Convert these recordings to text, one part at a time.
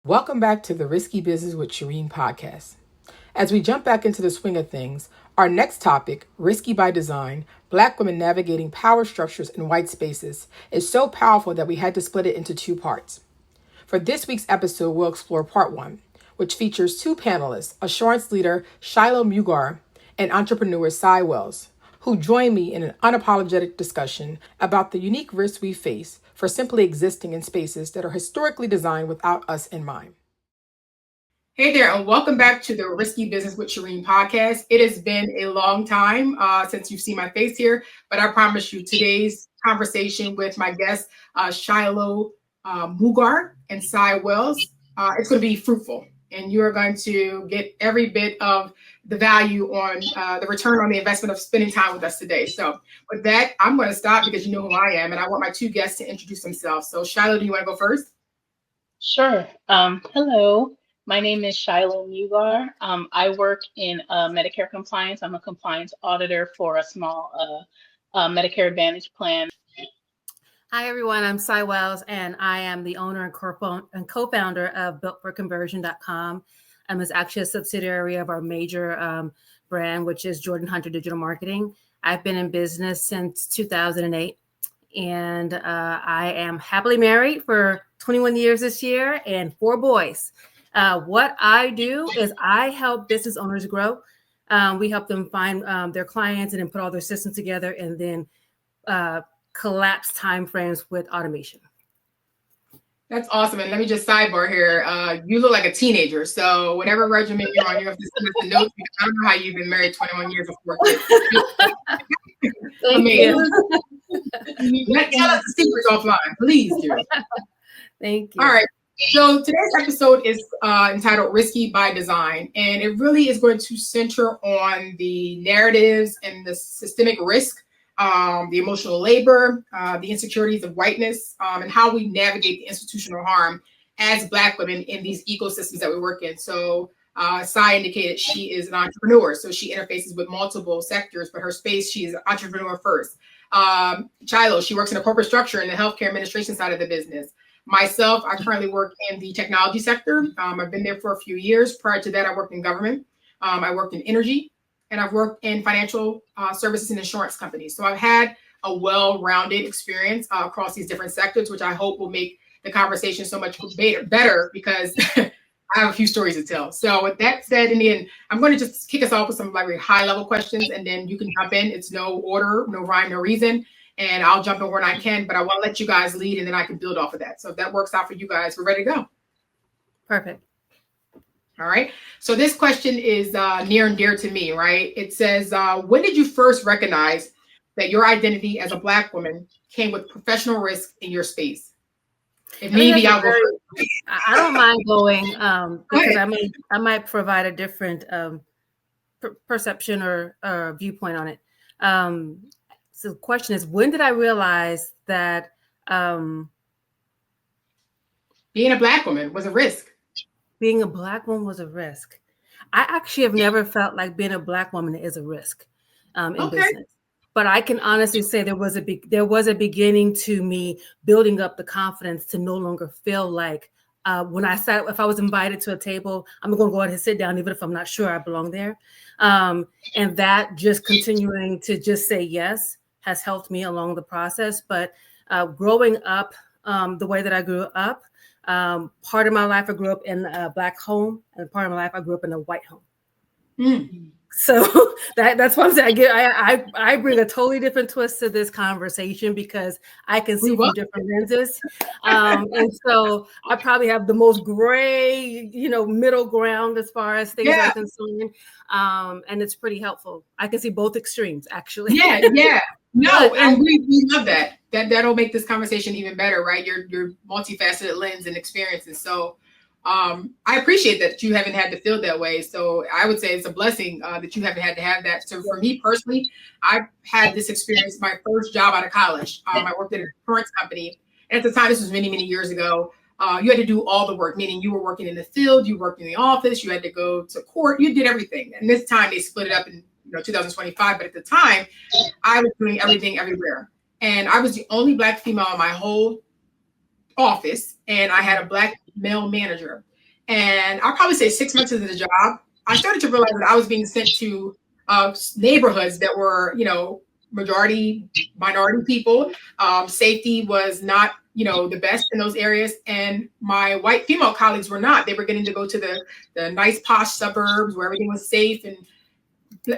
Welcome back to the Risky Business with Shireen podcast. As we jump back into the swing of things, our next topic, Risky by Design, Black Women Navigating Power Structures in White Spaces, is so powerful that we had to split it into two parts. For this week's episode, we'll explore part one, which features two panelists, assurance leader Shiloh Mugar and entrepreneur Cy Wells, who join me in an unapologetic discussion about the unique risks we face for simply existing in spaces that are historically designed without us in mind. Hey there, and welcome back to the Risky Business with Shireen podcast. It has been a long time since you've seen my face here, but I promise you today's conversation with my guests, Shiloh Mugar and Cy Wells, it's going to be fruitful, and you are going to get every bit of the value on the return on the investment of spending time with us today. So with that, I'm going to stop because you know who I am, and I want my two guests to introduce themselves. So Shiloh, do you want to go first? Sure. Hello, my name is Shiloh Mugar. I work in Medicare compliance. I'm a compliance auditor for a small Medicare Advantage plan. Hi, everyone. I'm Cy Wells, and I am the owner and co-founder of builtforconversion.com. It's actually a subsidiary of our major brand, which is Jordan Hunter Digital Marketing. I've been in business since 2008, and I am happily married for 21 years this year and 4 boys. What I do is I help business owners grow. We help them find their clients and then put all their systems together and then collapse timeframes with automation. That's awesome. And let me just sidebar here. You look like a teenager. So whatever regimen you're on, you have to send us the notes. I don't know how you've been married 21 years of 4 kids. Thank you. Tell us the secrets offline, please do. Thank you. All right. So today's episode is entitled Risky by Design, and it really is going to center on the narratives and the systemic risk, the emotional labor, the insecurities of whiteness, and how we navigate the institutional harm as Black women in these ecosystems that we work in. So Cy indicated she is an entrepreneur, so she interfaces with multiple sectors, but her space, she is an entrepreneur first. Shiloh, she works in a corporate structure in the healthcare administration side of the business. Myself, I currently work in the technology sector. I've been there for a few years. Prior to that, I worked in government. I worked in energy, and I've worked in financial services and insurance companies. So I've had a well-rounded experience across these different sectors, which I hope will make the conversation so much better because I have a few stories to tell. So with that said, in the end, I'm going to just kick us off with some like high-level questions, and then you can jump in. It's no order, no rhyme, no reason. And I'll jump in when I can, but I want to let you guys lead, and then I can build off of that. So if that works out for you guys, we're ready to go. Perfect. All right. So this question is near and dear to me, right? It says, when did you first recognize that your identity as a Black woman came with professional risk in your space? If maybe I'll go first. I don't mind going because I might provide a different perception or viewpoint on it. So the question is, when did I realize that being a Black woman was a risk? Being a Black woman was a risk. I actually have never felt like being a Black woman is a risk in business. But I can honestly say there was a beginning to me building up the confidence to no longer feel like if I was invited to a table, I'm going to go ahead and sit down, even if I'm not sure I belong there. And that just continuing to just say yes has helped me along the process. But growing up the way that I grew up, part of my life I grew up in a Black home, and part of my life I grew up in a white home. Mm. So that's what I'm saying. I bring a totally different twist to this conversation because I can see from different lenses. And so I probably have the most gray, middle ground as far as things are concerned. And it's pretty helpful. I can see both extremes, actually. Yeah. No, and we love that. That'll make this conversation even better, right? Your multifaceted lens and experiences. So I appreciate that you haven't had to feel that way. So I would say it's a blessing that you haven't had to have that. So for me personally, I've had this experience, my first job out of college. I worked at an insurance company. And at the time, this was many, many years ago. You had to do all the work, meaning you were working in the field, you worked in the office, you had to go to court, you did everything. And this time they split it up in 2025. But at the time, I was doing everything everywhere. And I was the only Black female in my whole office. And I had a Black male manager. And I'll probably say 6 months into the job, I started to realize that I was being sent to neighborhoods that were, majority minority people. Safety was not, the best in those areas. And my white female colleagues were not. They were getting to go to the nice posh suburbs where everything was safe. And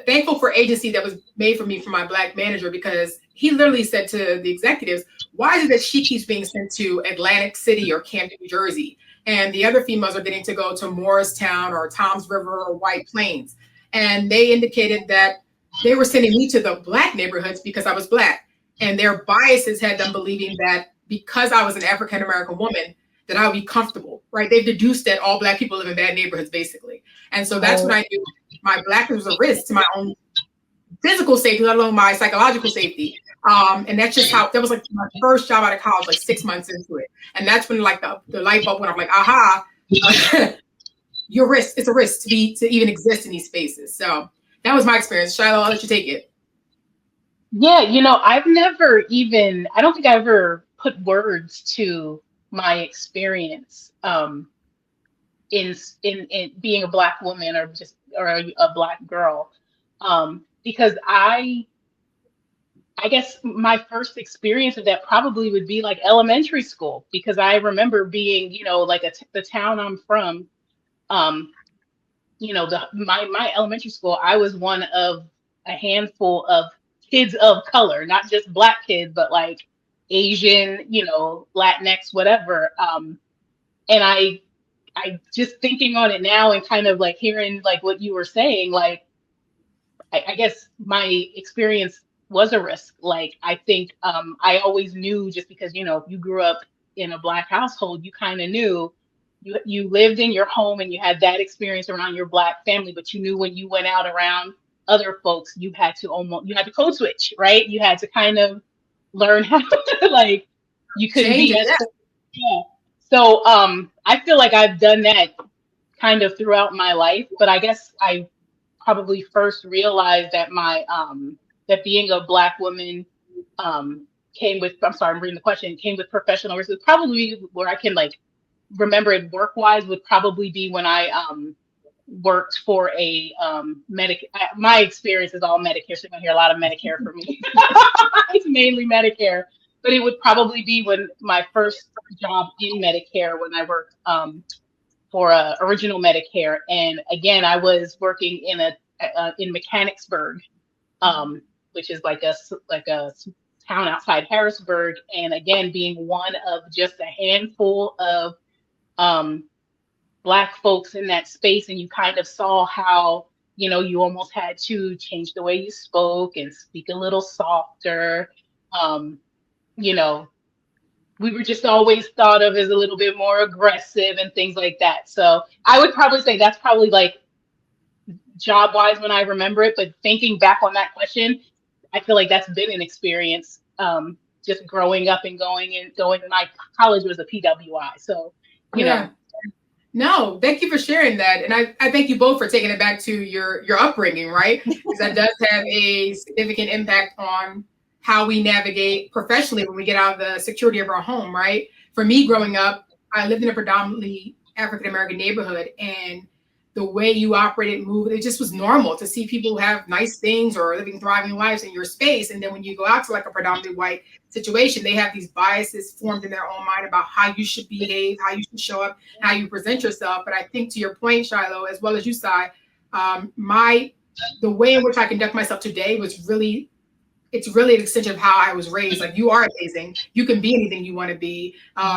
thankful for agency that was made for me from my Black manager, because he literally said to the executives, why is it that she keeps being sent to Atlantic City or Camden, New Jersey, and the other females are getting to go to Morristown or Toms River or White Plains? And they indicated that they were sending me to the Black neighborhoods because I was Black, and their biases had them believing that because I was an African American woman, that I would be comfortable, right? They've deduced that all Black people live in bad neighborhoods, basically. And so that's when I knew my Blackness was a risk to my own physical safety, let alone my psychological safety. And that's just how, that was like my first job out of college, like 6 months into it. And that's when like the light bulb went off, like, aha, your risk, it's a risk to even exist in these spaces. So that was my experience. Shiloh, I'll let you take it. Yeah, I've never even, I don't think I ever put words to my experience in being a Black woman or a Black girl, because I guess my first experience of that probably would be like elementary school, because I remember being, like the town I'm from, my elementary school, I was one of a handful of kids of color, not just Black kids, but like Asian, Latinx, whatever. And I just thinking on it now and kind of like hearing like what you were saying, like, I guess my experience was a risk. Like, I think I always knew, just because, you grew up in a Black household, you kind of knew you lived in your home and you had that experience around your Black family, but you knew when you went out around other folks, you had to code switch, right? You had to kind of learn how to like, you couldn't Change be it, as, yeah. yeah. So I feel like I've done that kind of throughout my life, but I guess I probably first realized that that being a Black woman came with, I'm sorry, I'm reading the question, came with professional risk. Probably where I can like remember it work wise would probably be when I worked for a my experience is all Medicare, so you're gonna hear a lot of Medicare from me. It's mainly Medicare, but it would probably be when my first job in Medicare, when I worked for original Medicare, and again I was working in Mechanicsburg, which is like a town outside Harrisburg, and again being one of just a handful of Black folks in that space, and you kind of saw how, you almost had to change the way you spoke and speak a little softer. We were just always thought of as a little bit more aggressive and things like that. So I would probably say that's probably like job wise when I remember it, but thinking back on that question, I feel like that's been an experience, just growing up and going. My college was a PWI. So, Yeah. No, thank you for sharing that. And I thank you both for taking it back to your upbringing, right? Because that does have a significant impact on how we navigate professionally when we get out of the security of our home, right? For me, growing up, I lived in a predominantly African American neighborhood, and the way you operated, moved, it just was normal to see people who have nice things or living thriving lives in your space. And then when you go out to like a predominantly white situation, they have these biases formed in their own mind about how you should behave, how you should show up, how you present yourself. But I think to your point, Shiloh, as well as you, Sai, the way in which I conduct myself today was really, it's really an extension of how I was raised. Like, you are amazing. You can be anything you want to be.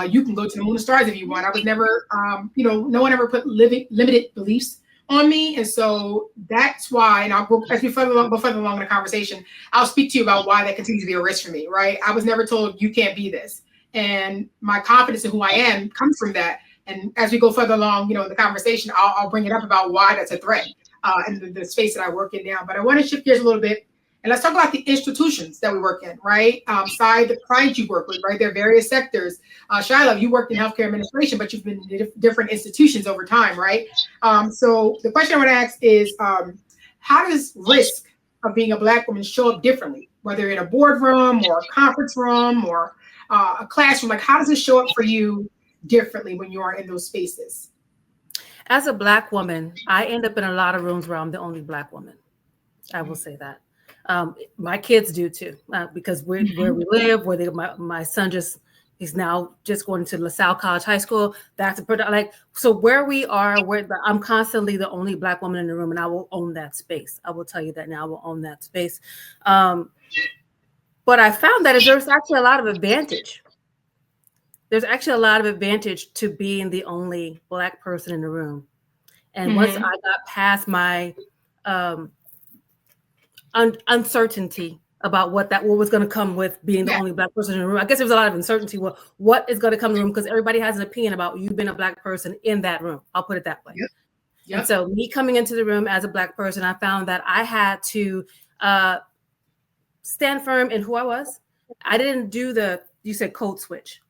You can go to the moon and stars if you want. I was never, no one ever put limited beliefs on me. And so that's why, and I'll go, as we further along in the conversation, I'll speak to you about why that continues to be a risk for me, right? I was never told you can't be this. And my confidence in who I am comes from that. And as we go further along, in the conversation, I'll bring it up about why that's a threat in the space that I work in now. But I want to shift gears a little bit. And let's talk about the institutions that we work in, right? Sai, the clients you work with, right? There are various sectors. Shiloh, you worked in healthcare administration, but you've been in different institutions over time, right? So the question I want to ask is, how does risk of being a Black woman show up differently, whether in a boardroom or a conference room or a classroom? Like, how does it show up for you differently when you are in those spaces? As a Black woman, I end up in a lot of rooms where I'm the only Black woman. I will say that. My kids do too, because where we live, my son he's now just going to LaSalle College High School. That's so where we are, I'm constantly the only Black woman in the room, and I will own that space. I will tell you that now. I will own that space. But I found that there's actually a lot of advantage. There's actually a lot of advantage to being the only Black person in the room. And once I got past my uncertainty about what was going to come with being the only Black person in the room, I guess there was a lot of uncertainty. Well, what is going to come in the room? Because everybody has an opinion about you being a Black person in that room. I'll put it that way. And so me coming into the room as a Black person, I found that I had to stand firm in who I was. I didn't do you said code switch.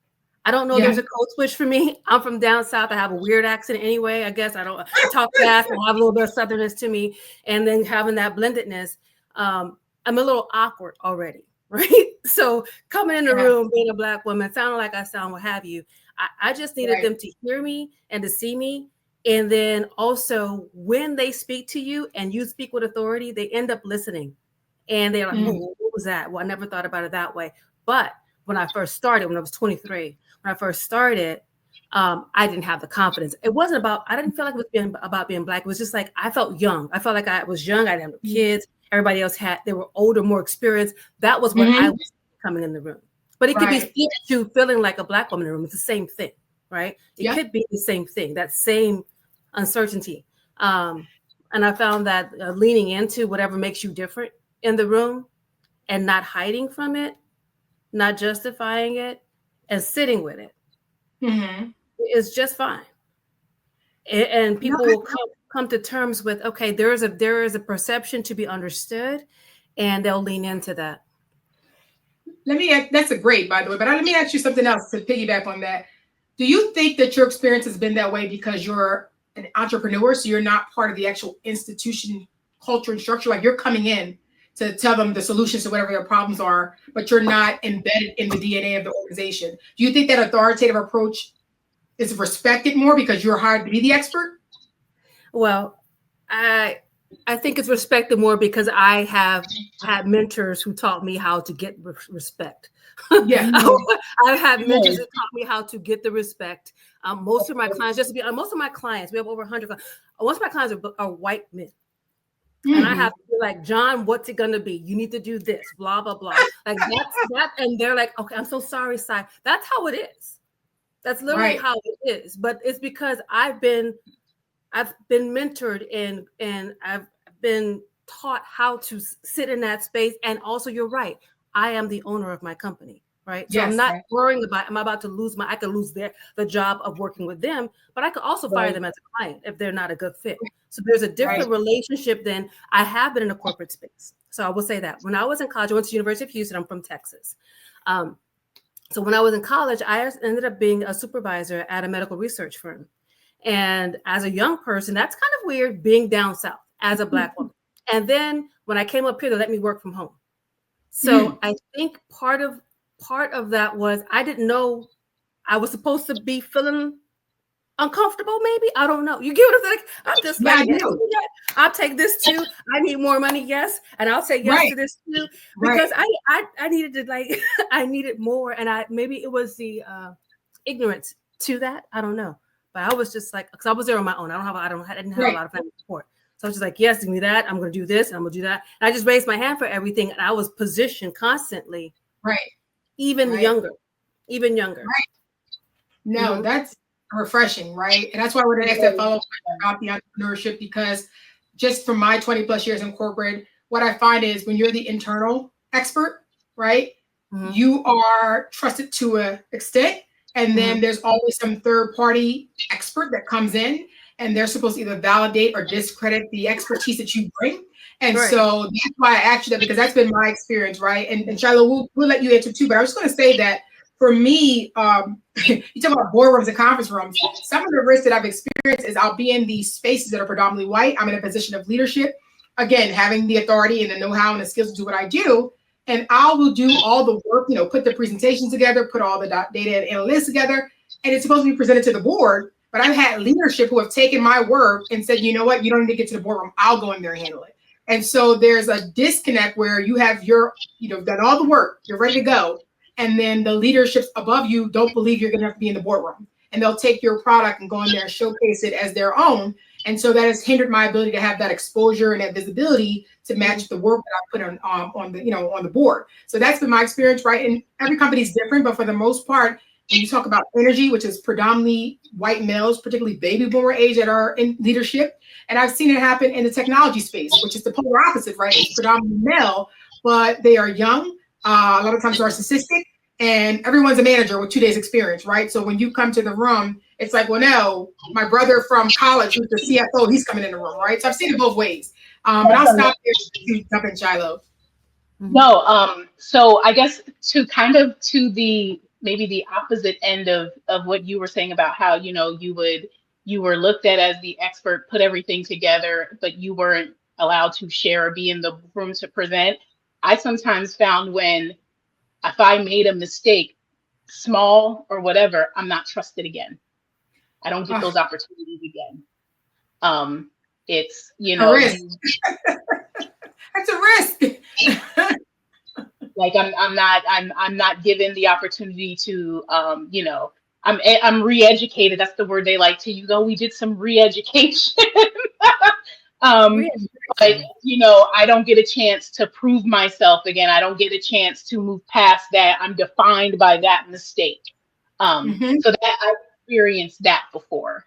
I don't know there's a code switch for me. I'm from down south. I have a weird accent anyway. I guess I talk fast. I have a little bit of southernness to me. And then having that blendedness, I'm a little awkward already, right? So coming in the room, being a Black woman, sounding like I sound, what have you, I just needed them to hear me and to see me. And then also when they speak to you and you speak with authority, they end up listening. And they're like, oh, what was that? Well, I never thought about it that way. But when I first started, when I was 23, when I first started, I didn't have the confidence. It wasn't about, I didn't feel like it was about being Black. It was just like, I felt young. I felt like I was young. I didn't have kids. Everybody else they were older, more experienced. That was what I was coming in the room. But it could be flipped to feeling like a Black woman in the room. It's the same thing, right? It could be the same thing, that same uncertainty. And I found that leaning into whatever makes you different in the room and not hiding from it, not justifying it, and sitting with it is just fine. And people will come to terms with, okay, there is a perception to be understood, and they'll lean into that. That's a great, by the way, but let me ask you something else to piggyback on that. Do you think that your experience has been that way because you're an entrepreneur, so you're not part of the actual institution, culture, and structure? Like you're coming in to tell them the solutions to whatever their problems are, but you're not embedded in the DNA of the organization. Do you think that authoritative approach is respected more because you're hired to be the expert? Well, I think it's respected more because I have had mentors who taught me how to get respect. Yeah, I've had mentors who taught me how to get the respect. Most of my clients, we have over 100. Most of my clients are white men. And I have to be like, John, what's it going to be? You need to do this, blah, blah, blah. Like that's that. And they're like, okay, I'm so sorry, Sai. That's how it is. That's literally how it is. But it's because I've been mentored and I've been taught how to sit in that space. And also, you're right. I am the owner of my company, right? So I'm not worrying about, I'm about to lose I could lose the job of working with them, but I could also fire them as a client if they're not a good fit. So there's a different relationship than I have been in a corporate space. So I will say that when I was in college, I went to the University of Houston. I'm from Texas. So when I was in college, I ended up being a supervisor at a medical research firm. And as a young person, that's kind of weird being down south as a Black woman. And then when I came up here, they let me work from home. So I think part of that was I didn't know I was supposed to be feeling uncomfortable, maybe. I don't know. You get what I'm saying? I'm just like, I'll take this too. I need more money, yes. And I'll say yes to this too. Because I needed to I needed more. And maybe it was the ignorance to that. I don't know. But I was just like, because I was there on my own. I didn't have a lot of family support. So I was just like, yes, give me that. I'm going to do this and I'm going to do that. And I just raised my hand for everything. And I was positioned constantly. Even younger. No, that's refreshing, right? And that's why we're going to ask that follow-up about the entrepreneurship, because just from my 20 plus years in corporate, what I find is when you're the internal expert, right, you are trusted to an extent. And then there's always some third party expert that comes in and they're supposed to either validate or discredit the expertise that you bring. And so that's why I asked you that, because that's been my experience, right? And Shiloh, we'll let you answer too, but I was just going to say that for me, you talk about boardrooms and conference rooms. Some of the risks that I've experienced is I'll be in these spaces that are predominantly white. I'm in a position of leadership, again, having the authority and the know-how and the skills to do what I do. And I will do all the work, put the presentations together, put all the data and analytics together, and it's supposed to be presented to the board. But I've had leadership who have taken my word and said, you know what, you don't need to get to the boardroom. I'll go in there and handle it. And so there's a disconnect where you have done all the work, you're ready to go. And then the leaderships above you don't believe you're going to have to be in the boardroom. And they'll take your product and go in there and showcase it as their own. And so that has hindered my ability to have that exposure and that visibility to match the work that I put on the board. So that's been my experience, right? And every company is different, but for the most part, when you talk about energy, which is predominantly white males, particularly baby boomer age that are in leadership. And I've seen it happen in the technology space, which is the polar opposite, right? It's predominantly male, but they are young, a lot of times narcissistic, and everyone's a manager with 2 days experience, right? So when you come to the room, it's like, well, no, my brother from college, who's the CFO, he's coming in the room, right? So I've seen it both ways. And I'll stop there to jump in, Shiloh. No, so I guess to maybe the opposite end of what you were saying about how, you were looked at as the expert, put everything together, but you weren't allowed to share or be in the room to present. I sometimes found if I made a mistake, small or whatever, I'm not trusted again. I don't get those opportunities again. It's, a risk. That's a risk. Like I'm not given the opportunity to, I'm re-educated. That's the word they like to use. Oh, we did some re-education. But I don't get a chance to prove myself again. I don't get a chance to move past that. I'm defined by that mistake. So that I've experienced that before.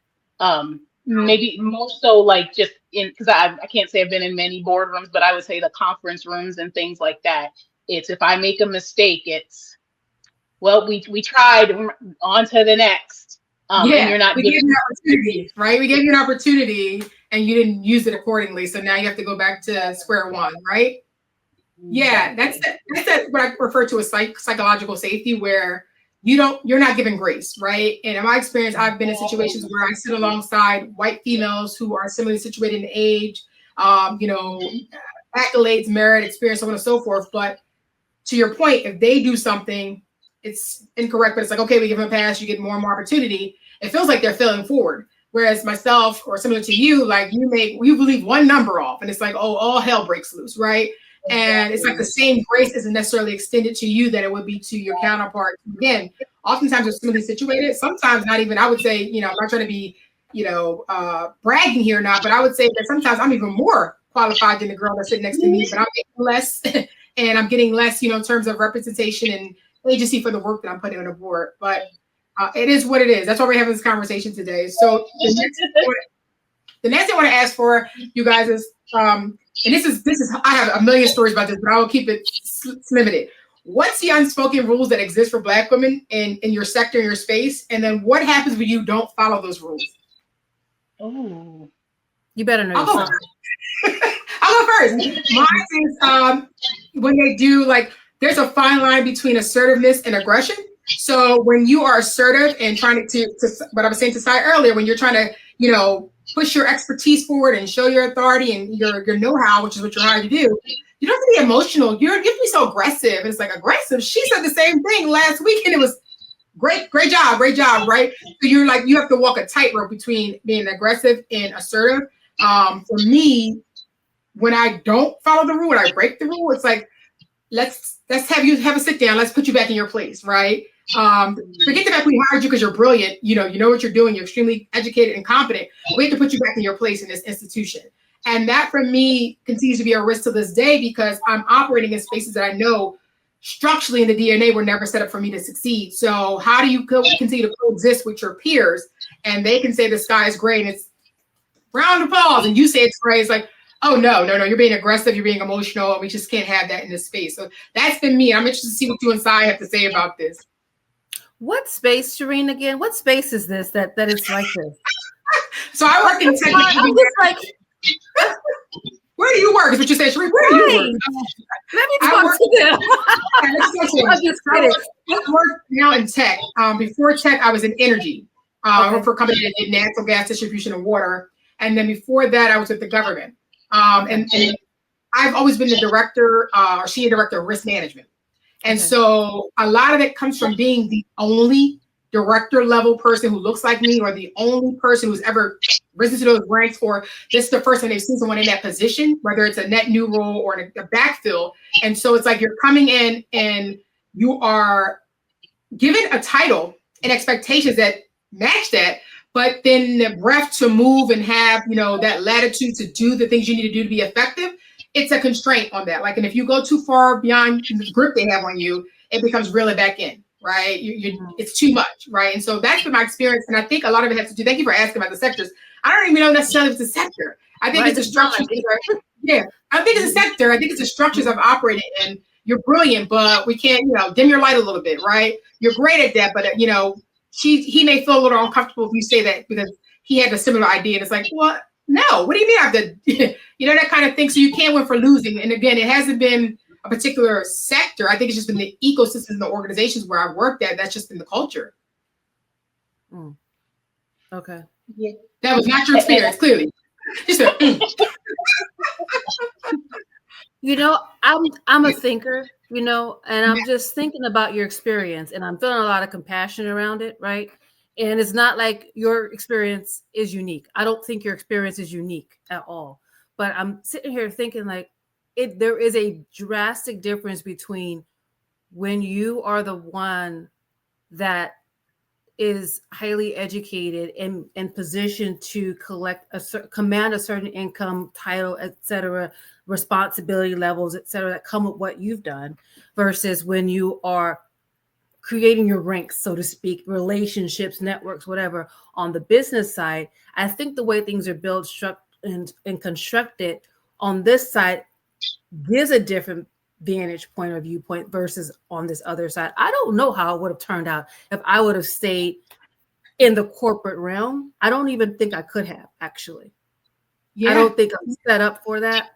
Maybe most so like just because I can't say I've been in many boardrooms, but I would say the conference rooms and things like that. It's if I make a mistake, it's, well, we tried, on to the next. And you're not we gave you an opportunity, right? We gave you an opportunity and you didn't use it accordingly. So now you have to go back to square one, right? Yeah, that's what I refer to as psychological safety, where you're not given grace, right? And in my experience, I've been in situations where I sit alongside white females who are similarly situated in age, accolades, merit, experience, so on and so forth. But to your point, if they do something, it's incorrect, but it's like, okay, we give them a pass, you get more and more opportunity. It feels like they're failing forward. Whereas myself, or similar to you, like you believe one number off and it's like, oh, all hell breaks loose, right? And it's like the same grace isn't necessarily extended to you that it would be to your counterpart. Again, oftentimes they're similarly situated, sometimes not even, I would say, I'm not trying to be, bragging here or not, but I would say that sometimes I'm even more qualified than the girl that's sitting next to me, but I'm getting less and I'm getting less, in terms of representation and agency for the work that I'm putting on the board. But it is what it is. That's why we're having this conversation today. So the next thing I want to ask for you guys is, and this is I have a million stories about this, but I will keep it limited. What's the unspoken rules that exist for Black women in your sector, in your space? And then what happens when you don't follow those rules? Oh, you better know. I'll go first. Mine is when they do, like, there's a fine line between assertiveness and aggression. So when you are assertive and trying to what I was saying to Sai earlier, when you're trying to, push your expertise forward and show your authority and your know-how, which is what you're hired to do, you don't have to be emotional. You have to be so aggressive. And it's like, aggressive? She said the same thing last week and it was great job, right? So you're like, you have to walk a tightrope between being aggressive and assertive. For me, when I don't follow the rule, when I break the rule, it's like, let's have you have a sit down. Let's put you back in your place, right? Forget the fact we hired you because you're brilliant. You know what you're doing. You're extremely educated and competent. We have to put you back in your place in this institution. And that for me continues to be a risk to this day because I'm operating in spaces that I know structurally in the DNA were never set up for me to succeed. So how do you continue to coexist with your peers and they can say the sky is gray and it's round of applause and you say it's gray? It's like, oh, no, you're being aggressive, you're being emotional, and we just can't have that in this space. So that's been me. I'm interested to see what you and Sai have to say about this. What space, Shireen, again? What space is this that is like this? So I work in tech. I'm just like, where do you work? Is what you said, Shireen. Where do you work? Let me talk to them. I'm just kidding. I work now in tech. Before tech, I was in energy. I worked for a company that did natural gas distribution and water. And then before that, I was with the government. And I've always been the director or senior director of risk management. And so a lot of it comes from being the only director level person who looks like me, or the only person who's ever risen to those ranks, or this is the first time they've seen someone in that position, whether it's a net new role or a backfill. And so it's like you're coming in and you are given a title and expectations that match that, but then the breath to move and have, that latitude to do the things you need to do to be effective, it's a constraint on that. Like, and if you go too far beyond the grip they have on you, it becomes really back in, right? It's too much, right? And so that's been my experience. And I think a lot of it has to do, thank you for asking about the sectors. I don't even know necessarily if it's a sector. I think it's a structure. Yeah, I think it's a sector. I think it's the structures I've operated in. You're brilliant, but we can't, dim your light a little bit, right? You're great at that, but he may feel a little uncomfortable if you say that because he had a similar idea. And it's like, well, no, what do you mean I have to, that kind of thing. So you can't win for losing. And again, it hasn't been a particular sector. I think it's just been the ecosystems and the organizations where I've worked at. That's just been the culture. Okay. Yeah. That was not your experience, clearly. Just I'm a thinker, and I'm just thinking about your experience, and I'm feeling a lot of compassion around it, right? And it's not like your experience is unique. I don't think your experience is unique at all. But I'm sitting here thinking there is a drastic difference between when you are the one that is highly educated and positioned to command a certain income, title, etc., responsibility levels, etc., that come with what you've done, versus when you are creating your ranks, so to speak, relationships, networks, whatever. On the business side, I think the way things are built, and constructed on this side gives a different vantage point or viewpoint versus on this other side. I don't know how it would have turned out if I would have stayed in the corporate realm. I don't even think I could have, actually. Yeah. I don't think I'm set up for that.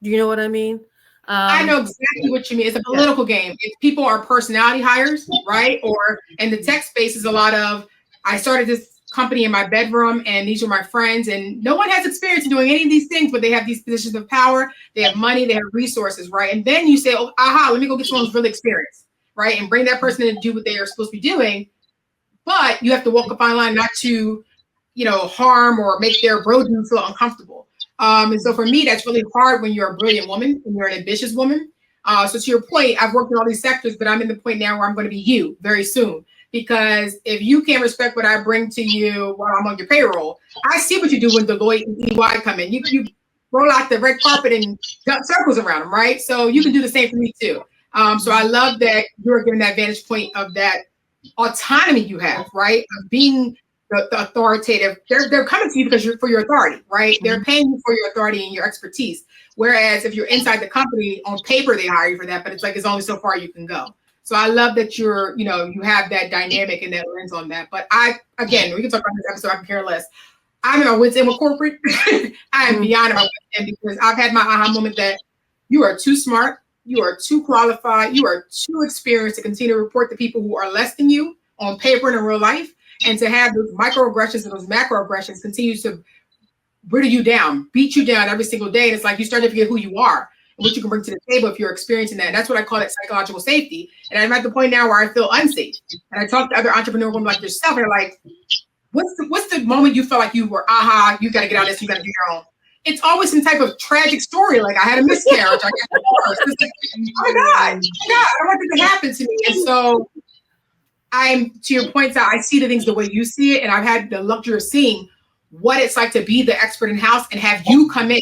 Do you know what I mean? I know exactly what you mean. It's a political game. If people are personality hires, right? Or in the tech space is a lot of, I started this company in my bedroom and these are my friends, and no one has experience in doing any of these things, but they have these positions of power, they have money, they have resources, right? And then you say, oh, aha, let me go get someone who's really experienced, right? And bring that person in to do what they are supposed to be doing. But you have to walk a fine line not to, harm or make their bro dude feel uncomfortable. And so for me, that's really hard when you're a brilliant woman and you're an ambitious woman. So to your point, I've worked in all these sectors, but I'm in the point now where I'm going to be you very soon. Because if you can't respect what I bring to you while I'm on your payroll, I see what you do when Deloitte and EY come in. You roll out the red carpet and jump circles around them, right? So you can do the same for me too. So I love that you're giving that vantage point of that autonomy you have, right? Of being the authoritative. They're coming to you because for your authority, right? They're paying you for your authority and your expertise. Whereas if you're inside the company, on paper they hire you for that, but it's like it's only so far you can go. So I love that you have that dynamic and that lens on that. But we can talk about this episode, I can care less. I'm in my wits end with corporate. I am beyond my wits end because I've had my aha moment that you are too smart, you are too qualified, you are too experienced to continue to report to people who are less than you on paper and in real life. And to have those microaggressions and those macroaggressions continue to brittle you down, beat you down every single day. And it's like you start to forget who you are and what you can bring to the table if you're experiencing that. And that's what I call it, psychological safety. And I'm at the point now where I feel unsafe. And I talk to other entrepreneur women like yourself, and they're like, what's the moment you felt like you were, aha, you got to get out of this, you got to do your own. It's always some type of tragic story. Like I had a miscarriage, I got divorced. It's like, oh my God, I don't want this to happen to me. And so to your point, I see the things the way you see it. And I've had the luxury of seeing what it's like to be the expert in house and have you come in.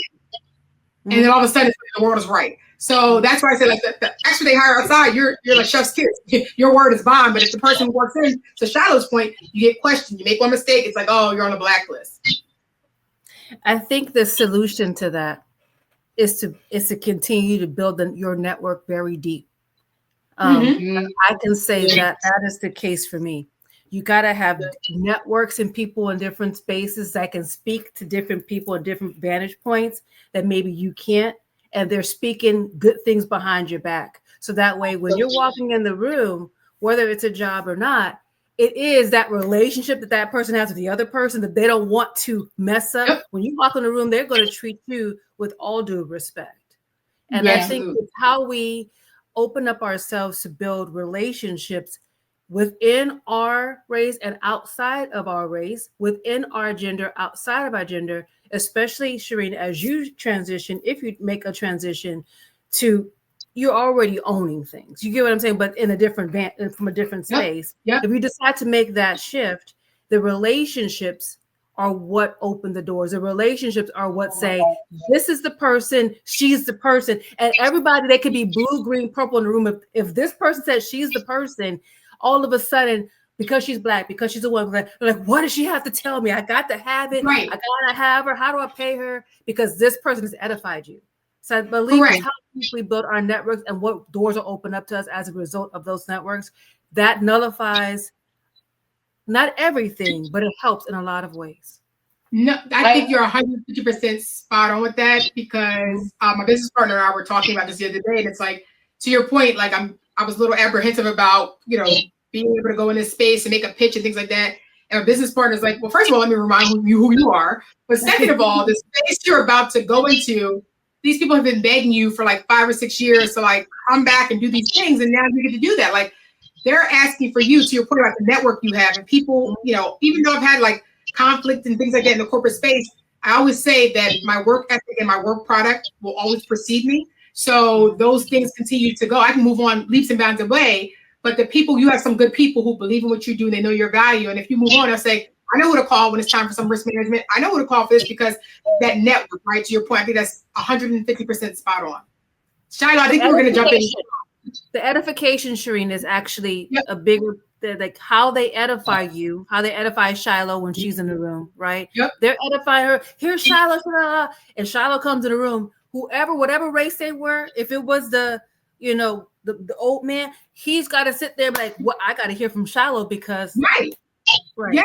And then all of a sudden the world is right. So that's why I say like the expert they hire outside, you're like chef's kiss. Your word is bond. But if the person who works in, to Shiloh's point, you get questioned, you make one mistake, it's like, oh, you're on the blacklist. I think the solution to that is to continue to build your network very deep. I can say that is the case for me. You got to have networks and people in different spaces that can speak to different people at different vantage points that maybe you can't, and they're speaking good things behind your back. So that way, when you're walking in the room, whether it's a job or not, it is that relationship that person has with the other person that they don't want to mess up. Yep. When you walk in the room, they're going to treat you with all due respect. And I think it's how we open up ourselves to build relationships within our race and outside of our race, within our gender, outside of our gender, especially Shireen, as you transition, if you make a transition to, you're already owning things. You get what I'm saying? But in a different from a different space. Yep. If you decide to make that shift, the relationships are what open the doors. The relationships are what say, this is the person, she's the person. And everybody, they could be blue, green, purple in the room. If this person says she's the person, all of a sudden, because she's Black, because she's a woman, like, what does she have to tell me? I got to have it. Right. I gotta have her. How do I pay her? Because this person has edified you. So I believe it's how we build our networks and what doors are open up to us as a result of those networks. That nullifies not everything, but it helps in a lot of ways. No, I think you're 150% spot on with that, because my business partner and I were talking about this the other day, and it's like, to your point, like I was a little apprehensive about, being able to go in this space and make a pitch and things like that. And my business partner is like, well, first of all, let me remind you who you are. But second of all, the space you're about to go into, these people have been begging you for like 5 or 6 years to like come back and do these things, and now you get to do that. Like, they're asking for you, to your point about the network you have, and people, even though I've had like conflict and things like that in the corporate space, I always say that my work ethic and my work product will always precede me. So those things continue to go. I can move on leaps and bounds away, but the people, you have some good people who believe in what you do, and they know your value. And if you move on, I'll say, I know who to call when it's time for some risk management. I know who to call for this, because that network, right? To your point, I think that's 150% spot on. Shiloh, I think we're going to jump in. The edification, Shireen, is actually a bigger, like how they edify you, how they edify Shiloh when she's in the room, right? Yep. They're edifying her. Here's Shiloh, and Shiloh comes in the room. Whatever race they were, if it was the old man, he's got to sit there and be like, what? I got to hear from Shiloh, because right. Yeah.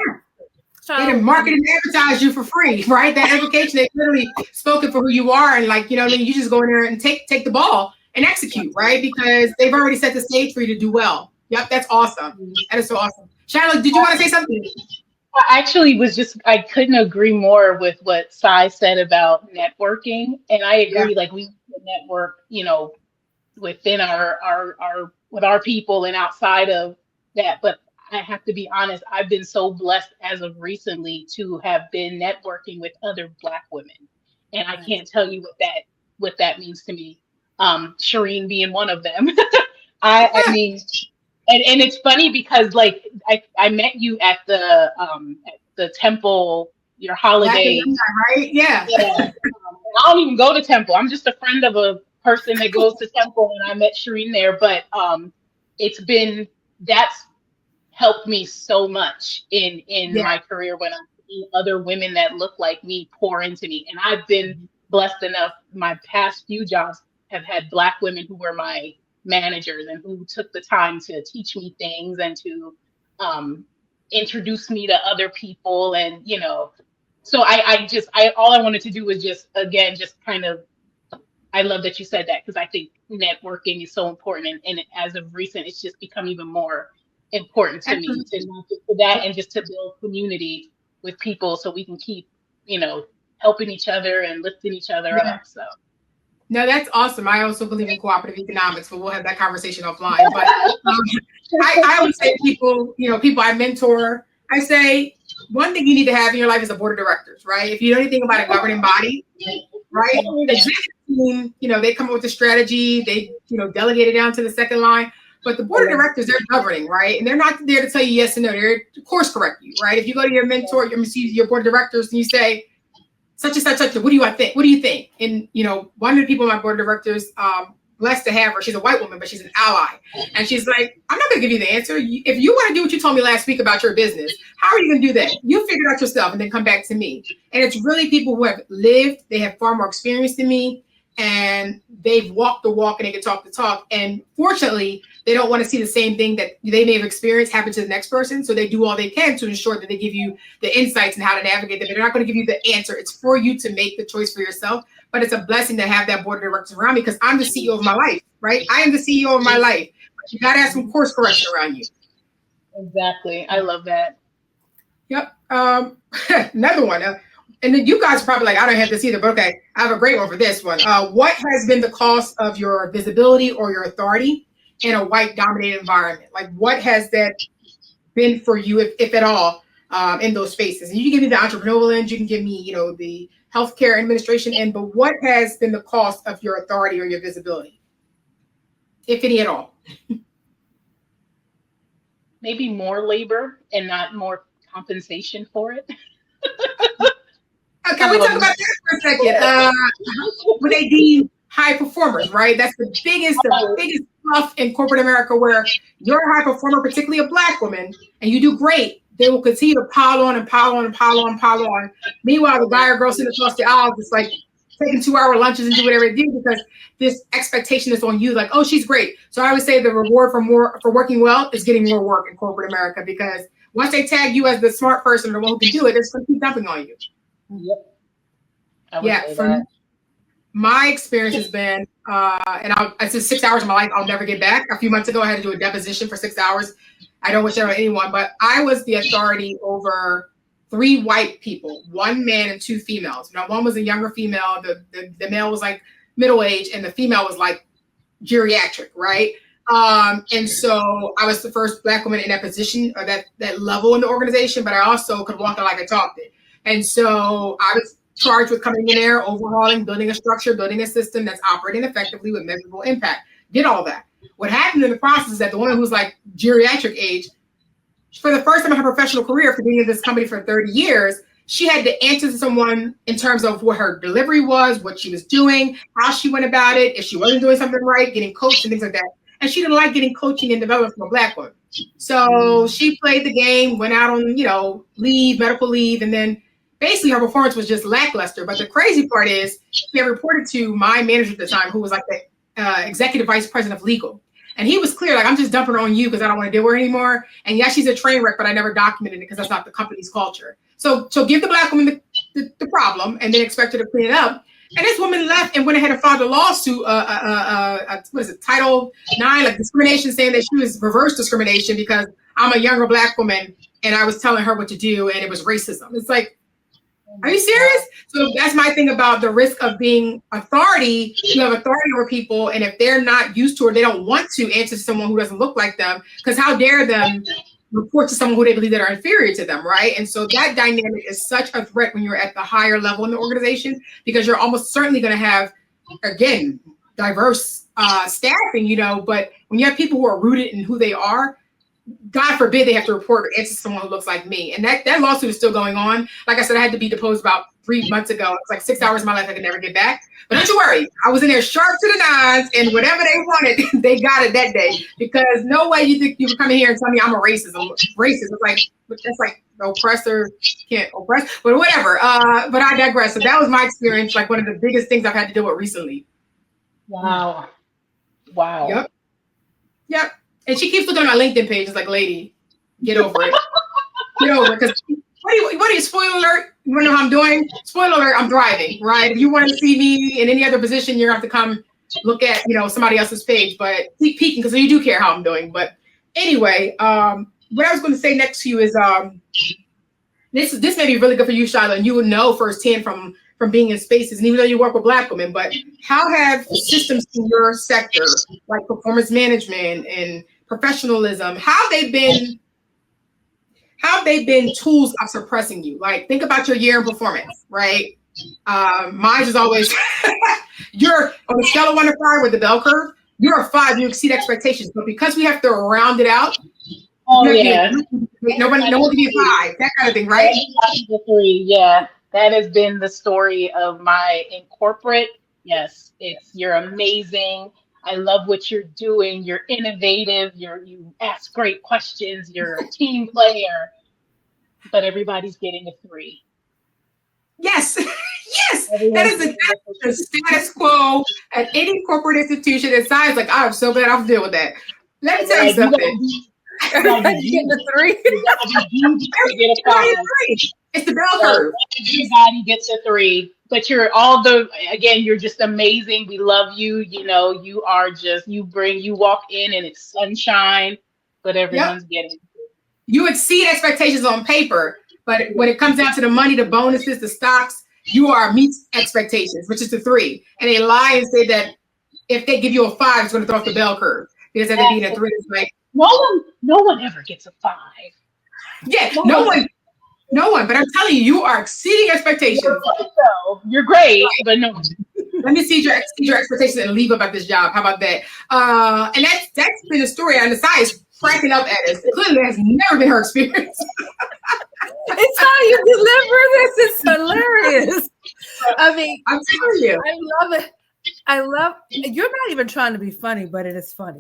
Shiloh, they market and advertise you for free, right? That education, they literally spoken for who you are, and like, you just go in there and take the ball and execute, right? Because they've already set the stage for you to do well. Yep, that's awesome. That is so awesome. Shiloh, did you want to say something? I actually I couldn't agree more with what Sai said about networking. And I agree, like, we network, within with our people and outside of that. But I have to be honest, I've been so blessed as of recently to have been networking with other Black women. And I can't tell you what that means to me. Shireen being one of them. I mean, and it's funny because like I met you at the temple, your holiday, right? Yeah. I don't even go to temple. I'm just a friend of a person that goes to temple, and I met Shireen there. But that's helped me so much in my career when I see other women that look like me pour into me. And I've been blessed enough. My past few jobs have had Black women who were my managers and who took the time to teach me things and to introduce me to other people. And, so all I wanted to do was just kind of, I love that you said that, because I think networking is so important. And as of recent, it's just become even more important to me to that, and just to build community with people so we can keep, helping each other and lifting each other up. So. No, that's awesome. I also believe in cooperative economics, but we'll have that conversation offline. But I always say people I mentor, I say one thing you need to have in your life is a board of directors, right? If you know anything about a governing body, right? The executive team, they come up with a strategy, they, delegate it down to the second line. But the board of directors, they're governing, right? And they're not there to tell you yes and no. They're to course correct you, right? If you go to your mentor, your board of directors, and you say, such and such, what do you think? What do you think? And, one of the people on my board of directors, blessed to have her, she's a white woman, but she's an ally. And she's like, I'm not going to give you the answer. If you want to do what you told me last week about your business, how are you going to do that? You figure it out yourself and then come back to me. And it's really people who have lived, they have far more experience than me, and they've walked the walk and they can talk the talk. And fortunately, they don't want to see the same thing that they may have experienced happen to the next person. So they do all they can to ensure that they give you the insights and how to navigate them. But they're not going to give you the answer. It's for you to make the choice for yourself. But it's a blessing to have that board of directors around me, because I'm the CEO of my life, right? I am the CEO of my life. You got to have some course correction around you. Exactly. I love that. Yep. Another one. And then you guys are probably like, I don't have this either, but okay, I have a great one for this one. What has been the cost of your visibility or your authority in a white dominated environment? Like, what has that been for you, if at all, in those spaces? And you can give me the entrepreneurial end, you can give me, the healthcare administration end, but what has been the cost of your authority or your visibility, if any at all? Maybe more labor and not more compensation for it. Can we talk about that for a second? When they deem high performers, right? That's the biggest stuff in corporate America, where you're a high performer, particularly a Black woman, and you do great. They will continue to pile on and pile on and pile on and pile on. Meanwhile, the guy or girl sitting across the aisle just like taking 2-hour lunches and do whatever they do, because this expectation is on you, like, oh, she's great. So I always say the reward for working well is getting more work in corporate America, because once they tag you as the smart person or the one who can do it, they're just going to keep dumping on you. Yep. Yeah, my experience has been, I said 6 hours of my life I'll never get back. A few months ago, I had to do a deposition for 6 hours. I don't wish that on anyone, but I was the authority over 3 white people, 1 man and 2 females. Now, one was a younger female, the male was like middle age, and the female was like geriatric, right? And so I was the first Black woman in that position, or that level in the organization, but I also could walk it like I talked it. And so I was charged with coming in there, overhauling, building a structure, building a system that's operating effectively with measurable impact. Did all that. What happened in the process is that the woman who was like geriatric age, for the first time in her professional career, after being in this company for 30 years, she had to answer to someone in terms of what her delivery was, what she was doing, how she went about it, if she wasn't doing something right, getting coached and things like that. And she didn't like getting coaching and development from a Black woman. So she played the game, went out on, leave, medical leave, and then basically her performance was just lackluster. But the crazy part is she had reported to my manager at the time, who was like the executive vice president of legal. And he was clear, like, I'm just dumping her on you because I don't want to deal with her anymore. And yeah, she's a train wreck, but I never documented it because that's not the company's culture. So give the Black woman the problem and then expect her to clean it up. And this woman left and went ahead and filed a lawsuit, what is it, Title IX, like discrimination, saying that she was reverse discrimination because I'm a younger Black woman and I was telling her what to do and it was racism. It's like, are you serious? So that's my thing about the risk of being authority. You have authority over people, and if they're not used to, or they don't want to answer to someone who doesn't look like them, because how dare them report to someone who they believe that are inferior to them, right? And so that dynamic is such a threat when you're at the higher level in the organization, because you're almost certainly going to have, again, diverse staffing, but when you have people who are rooted in who they are, God forbid they have to report or answer to someone who looks like me. And that lawsuit is still going on. Like I said, I had to be deposed about 3 months ago. It's like 6 hours of my life I could never get back. But don't you worry. I was in there sharp to the nines, and whatever they wanted, they got it that day. Because no way you think you would come in here and tell me I'm a racist. It's like, that's like the oppressor can't oppress, but whatever. But I digress. So that was my experience, like one of the biggest things I've had to deal with recently. Wow. Yep. And she keeps looking at my LinkedIn page. It's like, lady, get over it. Get over it. Because what are you, spoiler alert? You want to know how I'm doing? Spoiler alert, I'm thriving, right? If you want to see me in any other position, you're going to have to come look at, somebody else's page. But keep peeking, because you do care how I'm doing. But anyway, what I was going to say next to you is this may be really good for you, Shyla, and you would know firsthand from being in spaces, and even though you work with Black women, but how have systems in your sector, like performance management and professionalism, how have they been tools of suppressing you? Like, think about your year in performance, right? Mine is always, you're on a scale of 1 to 5 with the bell curve, you're a 5, you exceed expectations. But because we have to round it out, no one can be a 5, that kind of thing, right? 3, yeah. That has been the story of my in corporate. Yes, you're amazing. I love what you're doing. You're innovative. You ask great questions. You're a team player. But everybody's getting a 3. Yes. Yes. That is the status quo at any corporate institution that sounds like, I'm so glad I'm dealing with that. Let me tell you something. Getting a 3. Get a 5. It's the bell curve. Everybody gets a 3. But you're just amazing. We love you. You are just, you walk in and it's sunshine, but everyone's getting. You exceed expectations on paper, but when it comes down to the money, the bonuses, the stocks, you are meets expectations, which is the 3. And they lie and say that if they give you a 5, it's going to throw off the bell curve, because at being a 3, it's like no one ever gets a 5. Yeah, no one. But I'm telling you, you are exceeding expectations. You're great, but no. Let me see your expectations and leave about this job. How about that? And that's been a story on the side. Is cracking up at us. Clearly, has never been her experience. It's how you deliver this. It's hilarious. I mean, I'm telling you, I love it. You're not even trying to be funny, but it is funny.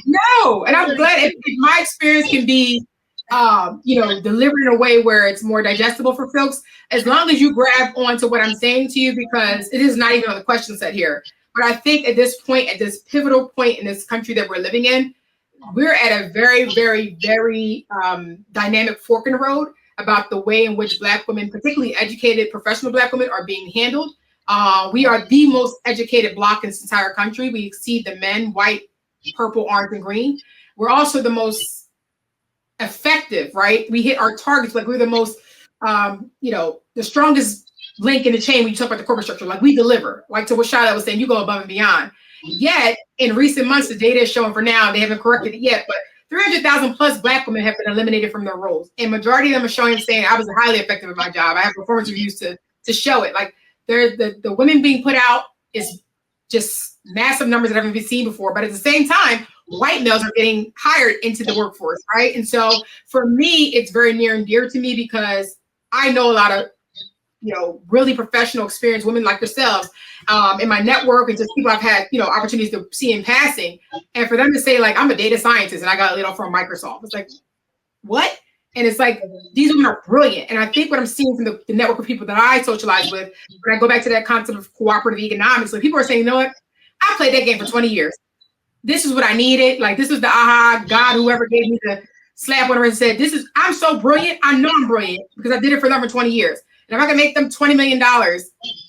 No. And I'm glad if my experience can be, delivered in a way where it's more digestible for folks, as long as you grab onto what I'm saying to you, because it is not even on the question set here. But I think at this point, at this pivotal point in this country that we're living in, we're at a very, very, very dynamic fork in the road about the way in which Black women, particularly educated professional Black women, are being handled. We are the most educated bloc in this entire country. We exceed the men, white, purple, orange, and green. We're also the most effective, right? We hit our targets. Like we're the most, the strongest link in the chain when you talk about the corporate structure. Like we deliver. Like to what Shyla was saying, you go above and beyond. Yet, in recent months, the data is showing for now, they haven't corrected it yet, but 300,000 plus Black women have been eliminated from their roles. And majority of them are showing saying, I was highly effective at my job. I have performance reviews to show it. Like the women being put out is just massive numbers that haven't been seen before. But at the same time, white males are getting hired into the workforce, right? And so for me, it's very near and dear to me because I know a lot of really professional, experienced women like yourselves in my network and just people I've had, opportunities to see in passing. And for them to say, like, I'm a data scientist and I got laid off from Microsoft. It's like, what? And it's like, these women are brilliant. And I think what I'm seeing from the network of people that I socialize with, when I go back to that concept of cooperative economics, like people are saying, you know what? I played that game for 20 years. This is what I needed. Like, this is the aha, God, whoever gave me the slap on her and said, I'm so brilliant. I know I'm brilliant because I did it for them for 20 years. And if I can make them $20 million,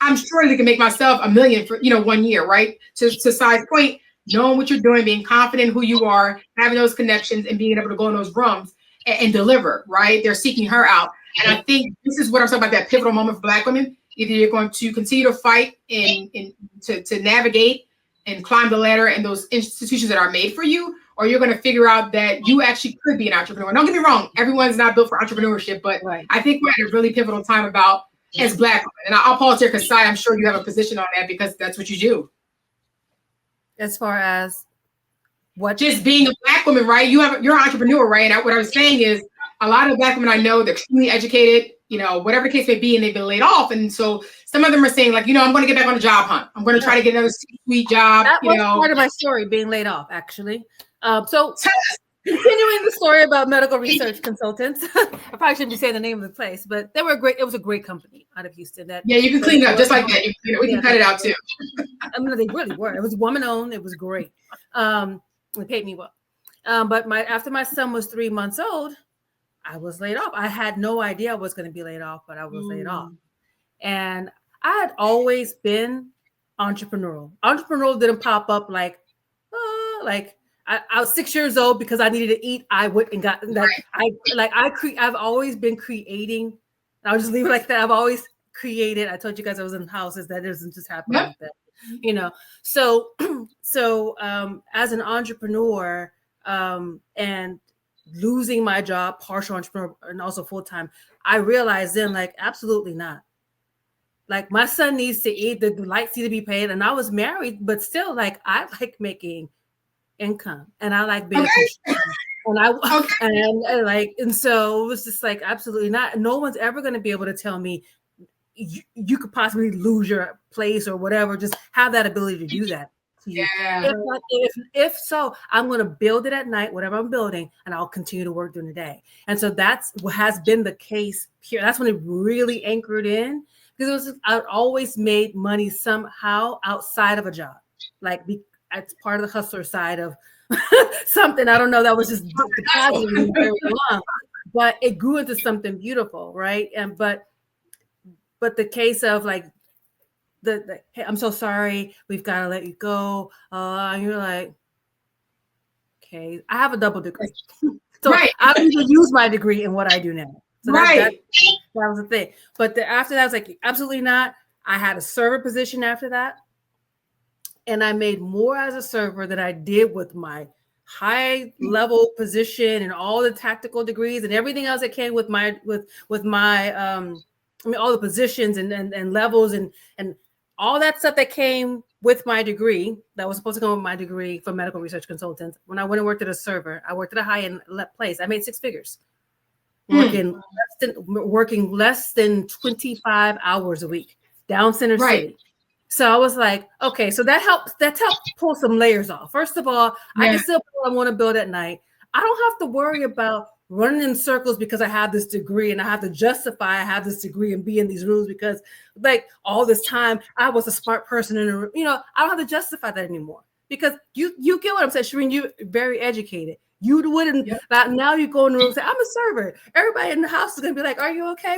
I'm sure they can make myself $1 million for, 1 year, right? To Sai's point, knowing what you're doing, being confident in who you are, having those connections and being able to go in those rooms and deliver, right? They're seeking her out. And I think this is what I'm talking about, that pivotal moment for Black women. Either you're going to continue to fight to navigate and climb the ladder in those institutions that are made for you, or you're going to figure out that you actually could be an entrepreneur. Don't get me wrong, everyone's not built for entrepreneurship, but right. I think we're at a really pivotal time about as Black women. And I'll pause here because Sai, I'm sure you have a position on that because that's what you do. As far as what? Just being a Black woman, right? You're an entrepreneur, right? And what I was saying is a lot of Black women I know, they're extremely educated, whatever the case may be, and they've been laid off. And so some of them are saying, like, I'm going to get back on the job hunt. I'm going to try to get another C-suite job. That was part of my story, being laid off, actually. So continuing the story about medical research consultants, I probably shouldn't be saying the name of the place, but they were great. It was a great company out of Houston. You can clean it up just like that. We can cut it out too. I mean, they really were. It was woman owned. It was great. It paid me well. But after my son was 3 months old, I was laid off. I had no idea I was going to be laid off, but I was laid off. And I had always been entrepreneurial. Entrepreneurial didn't pop up like I was 6 years old because I needed to eat. I went and got I've always been creating. I'll just leave it like that. I've always created. I told you guys I was in houses. That doesn't just happen like that, So as an entrepreneur, and losing my job, partial entrepreneur, and also full time, I realized then, like, absolutely not. Like, my son needs to eat. The lights need to be paid, and I was married, but still, like, I like making income and I like being and so it was just like, absolutely not. No one's ever going to be able to tell me you could possibly lose your place or whatever. Just have that ability to do that to you. If so, I'm going to build it at night, whatever I'm building, and I'll continue to work during the day. And so that's what has been the case here. That's when it really anchored in, because I always made money somehow outside of a job, like it's part of the hustler side of something. I don't know. That was just deposited very long, but it grew into something beautiful, right? And but the case of like hey, I'm so sorry, we've got to let you go. And you're like, okay, I have a double degree, so I don't even use my degree in what I do now. So that was the thing. But after that, I was like, absolutely not. I had a server position after that. And I made more as a server than I did with my high level position and all the tactical degrees and everything else that came with my all the positions and levels and all that stuff that came with my degree that was supposed to come with my degree for medical research consultants. When I went and worked at a server, I worked at a high-end place. I made 6 figures working less than 25 hours a week down Center City. So I was like, okay, so that helped pull some layers off. First of all, I can still build what I want to build at night. I don't have to worry about running in circles because I have this degree and I have to justify I have this degree and be in these rooms because like all this time I was a smart person in a room. I don't have to justify that anymore because you get what I'm saying, Shireen. You're very educated. You wouldn't now you go in the room and say, I'm a server. Everybody in the house is gonna be like, are you okay?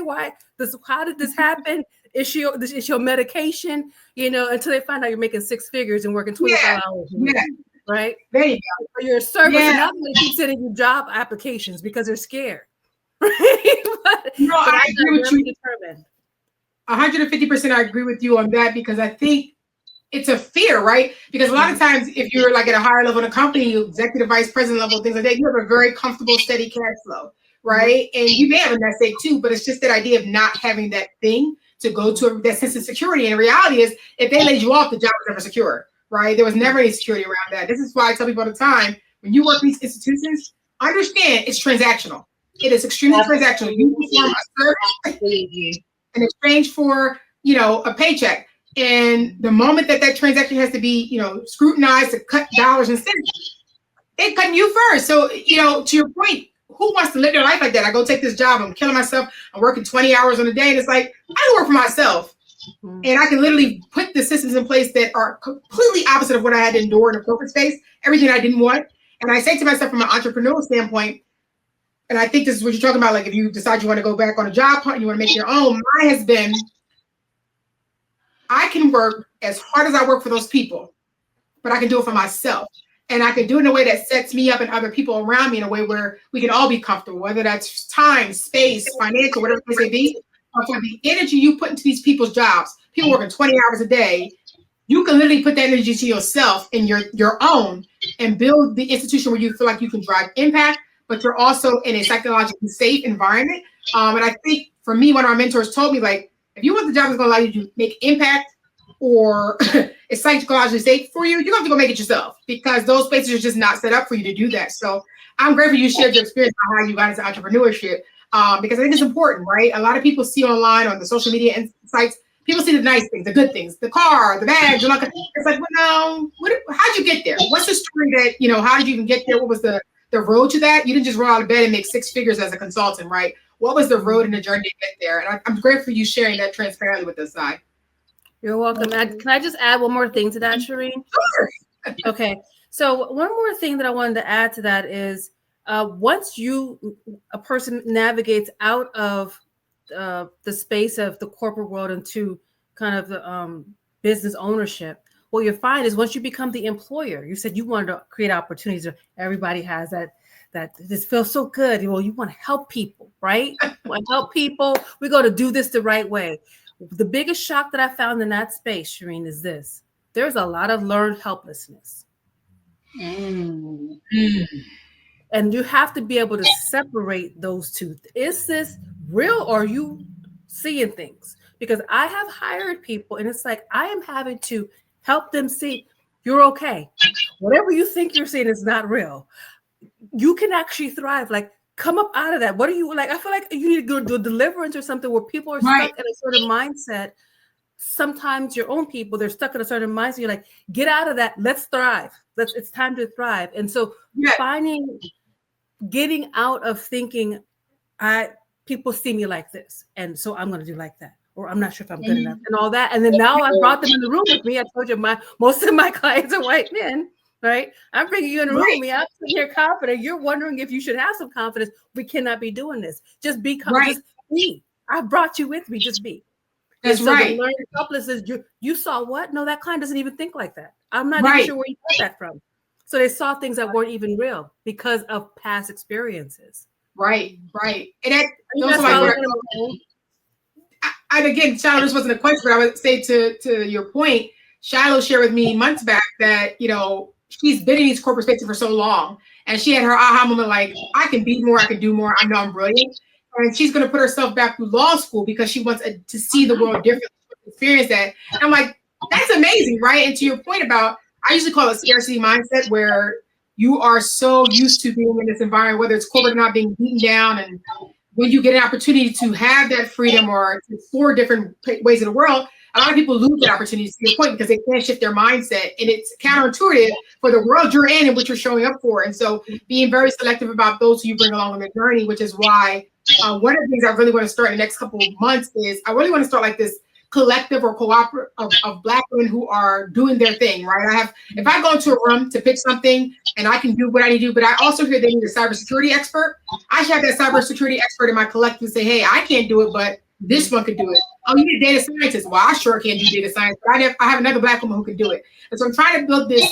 How did this happen? Is your medication? Until they find out you're making 6 figures and working 25 hours a week, right? There you go. Or you're a server, so now they keep sending you job applications because they're scared. Right? I agree with you. 150% I agree with you on that because I think it's a fear, right? Because a lot of times if you're like at a higher level in a company, executive vice president level, things like that, you have a very comfortable, steady cash flow, right? And you may have a nest egg too, but it's just that idea of not having that thing to go to that sense of security. And the reality is if they laid you off, the job was never secure, right? There was never any security around that. This is why I tell people all the time, when you work in these institutions, understand it's transactional. It is extremely transactional. You perform a service in exchange for, a paycheck. And the moment that transaction has to be, scrutinized to cut dollars and cents, they're cutting you first. So, to your point, who wants to live their life like that? I go take this job, I'm killing myself, I'm working 20 hours on a day, and it's like, I can work for myself. And I can literally put the systems in place that are completely opposite of what I had to endure in a corporate space, everything I didn't want. And I say to myself from an entrepreneurial standpoint, and I think this is what you're talking about, like if you decide you want to go back on a job hunt, you want to make your own, mine has been, I can work as hard as I work for those people, but I can do it for myself. And I can do it in a way that sets me up and other people around me in a way where we can all be comfortable, whether that's time, space, financial, whatever it may be. But for the energy you put into these people's jobs, people working 20 hours a day, you can literally put that energy to yourself and your own and build the institution where you feel like you can drive impact, but you're also in a psychologically safe environment. And I think for me, one of our mentors told me, like, if you want the job that's going to allow you to make impact or it's psychologically safe for you, you're going to have to go make it yourself because those places are just not set up for you to do that. So I'm grateful you shared your experience on how you got into entrepreneurship because I think it's important, right? A lot of people see online on the social media sites, people see the nice things, the good things, the car, the bags. It's like, well, no, how'd you get there? What's the story that, how did you even get there? What was the road to that? You didn't just roll out of bed and make 6 figures as a consultant, right? What was the road and the journey to get there? And I'm grateful for you sharing that transparently with us, Sai. You're welcome. Can I just add one more thing to that, Shireen? Sure. Okay. So one more thing that I wanted to add to that is once a person navigates out of the space of the corporate world into kind of the business ownership, what you find is once you become the employer, you said you wanted to create opportunities. Everybody has that this feels so good. Well, you want to help people, right? You want to help people. We're going to do this the right way. The biggest shock that I found in that space, Shireen, is this. There's a lot of learned helplessness. And you have to be able to separate those two. Is this real or are you seeing things? Because I have hired people and it's like I am having to help them see you're okay. Whatever you think you're seeing is not real. You can actually thrive. Like, come up out of that. What are you like? I feel like you need to go do a deliverance or something where people are stuck in a certain mindset. Sometimes your own people, they're stuck in a certain mindset. You're like, get out of that. Let's thrive. It's time to thrive. And so getting out of thinking, people see me like this, and so I'm going to do like that, or I'm not sure if I'm good enough, and all that. And then now I brought them in the room with me. I told you most of my clients are white men. Right? I'm bringing you in the room with me. I'm sitting here confident. You're wondering if you should have some confidence. We cannot be doing this. Just be confident. Just be. I brought you with me. Just be. That's and so right. The learning helplessness, you saw what? No, that client doesn't even think like that. I'm not even sure where you got that from. So they saw things that weren't even real because of past experiences. Right. And again, Shiloh, this wasn't a question, but I would say to your point, Shiloh shared with me months back that, she's been in these corporate spaces for so long, and she had her aha moment, like, I can be more, I can do more, I know I'm brilliant. And she's going to put herself back through law school because she wants to see the world differently, experience that. And I'm like, that's amazing, right? And to your point about, I usually call it scarcity mindset, where you are so used to being in this environment, whether it's corporate or not, being beaten down. And when you get an opportunity to have that freedom or to explore different ways of the world, a lot of people lose that opportunity, to your point, because they can't shift their mindset. And it's counterintuitive for the world you're in and what you're showing up for. And so being very selective about those who you bring along on the journey, which is why one of the things I really want to start in the next couple of months is I really want to start like this collective or cooperative of Black women who are doing their thing, right? If I go into a room to pitch something and I can do what I need to do, but I also hear they need a cybersecurity expert, I should have that cybersecurity expert in my collective say, hey, I can't do it, but this one could do it. Oh, you need a data scientist. Well, I sure can't do data science, but I have another Black woman who can do it. And so I'm trying to build this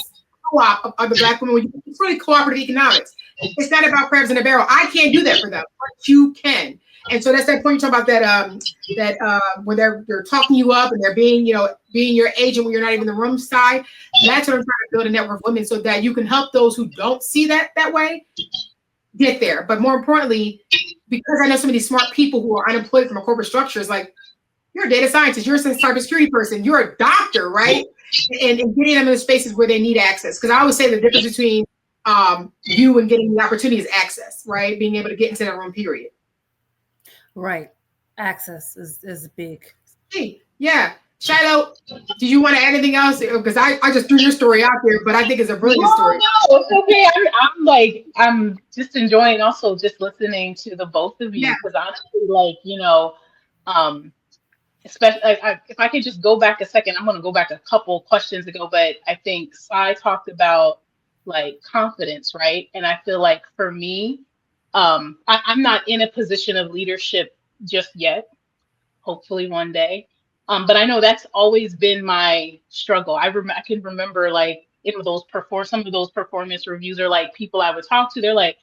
co-op of the Black women. It's really cooperative economics. It's not about crabs in a barrel. I can't do that for them, but you can. And so that's that point you talk about that when they're talking you up and they're being your agent when you're not even in the room side. That's what I'm trying to build a network of women so that you can help those who don't see that way get there. But more importantly, because I know some of these smart people who are unemployed from a corporate structure, is like, you're a data scientist, you're a cybersecurity person, you're a doctor, right? And getting them in the spaces where they need access. Because I always say the difference between you and getting the opportunity is access, right? Being able to get into that room, period. Right. Access is big. Hey, yeah. Shiloh, do you want to add anything else? Because I just threw your story out there, but I think it's a brilliant story. No, it's okay. I'm just enjoying also just listening to the both of you, because honestly, especially if I could just go back a second, I'm going to go back a couple questions ago, but I think Sai talked about like confidence, right? And I feel like for me, I'm not in a position of leadership just yet. Hopefully one day. But I know that's always been my struggle. I can remember like some of those performance reviews are like people I would talk to. They're like,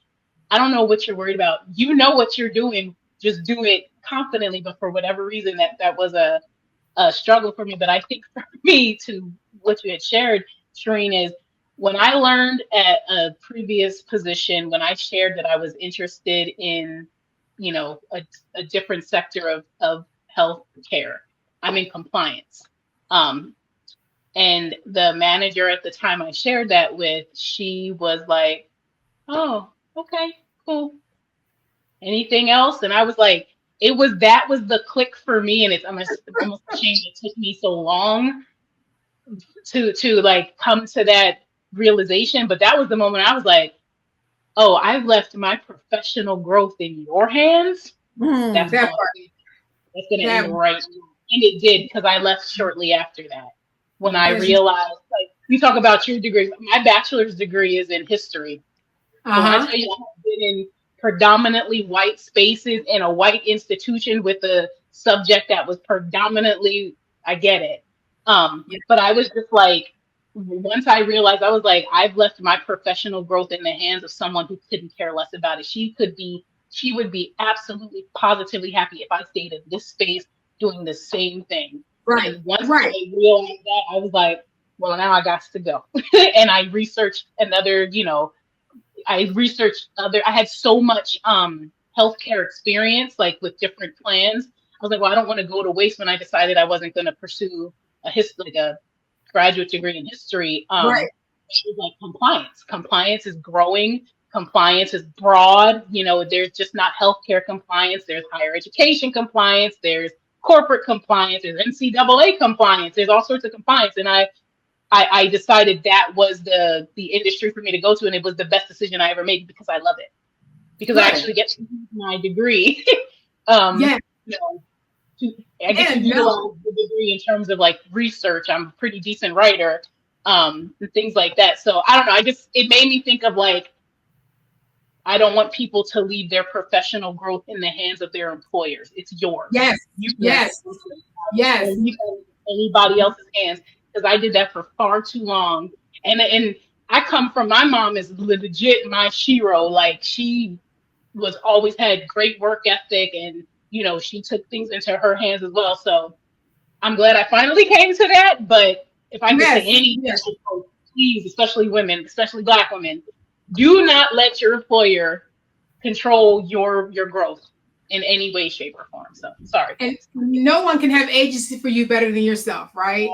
I don't know what you're worried about. You know what you're doing. Just do it confidently. But for whatever reason, that was a struggle for me. But I think for me, to what you had shared, Shireen, is when I learned at a previous position, when I shared that I was interested in, a different sector of healthcare, I'm in compliance. And the manager at the time I shared that with, she was like, oh, okay, cool. Anything else? And I was like, that was the click for me. And it's almost a shame it took me so long to like come to that realization. But that was the moment I was like, oh, I've left my professional growth in your hands. That's going to end right now. And it did, because I left shortly after that. When I realized, like, you talk about your degree, my bachelor's degree is in history. So when I tell you I've been in predominantly white spaces in a white institution with a subject that was predominantly, I get it. But I was just like, once I realized, I was like, I've left my professional growth in the hands of someone who couldn't care less about it. She would be absolutely positively happy if I stayed in this space doing the same thing. Right. And once I realized that, I was like, well, now I got to go. And I researched I had so much healthcare experience, like with different plans. I was like, well, I don't want to go to waste, when I decided I wasn't going to pursue a graduate degree in history. It was like compliance. Compliance is growing. Compliance is broad. There's just not healthcare compliance. There's higher education compliance. There's corporate compliance. There's NCAA compliance. There's all sorts of compliance. And I decided that was the industry for me to go to. And it was the best decision I ever made, because I love it. Because I actually get to use my degree. I get to utilize the degree in terms of like research. I'm a pretty decent writer, and things like that. So I don't know. It made me think of like, I don't want people to leave their professional growth in the hands of their employers. It's yours. Yes. Anybody else's hands, because I did that for far too long. And I come from, my mom is legit my shero. Like, she was always had great work ethic, and she took things into her hands as well. So I'm glad I finally came to that. But if I could say anything, please, especially women, especially Black women, do not let your employer control your growth in any way, shape, or form. So sorry. And no one can have agency for you better than yourself, right?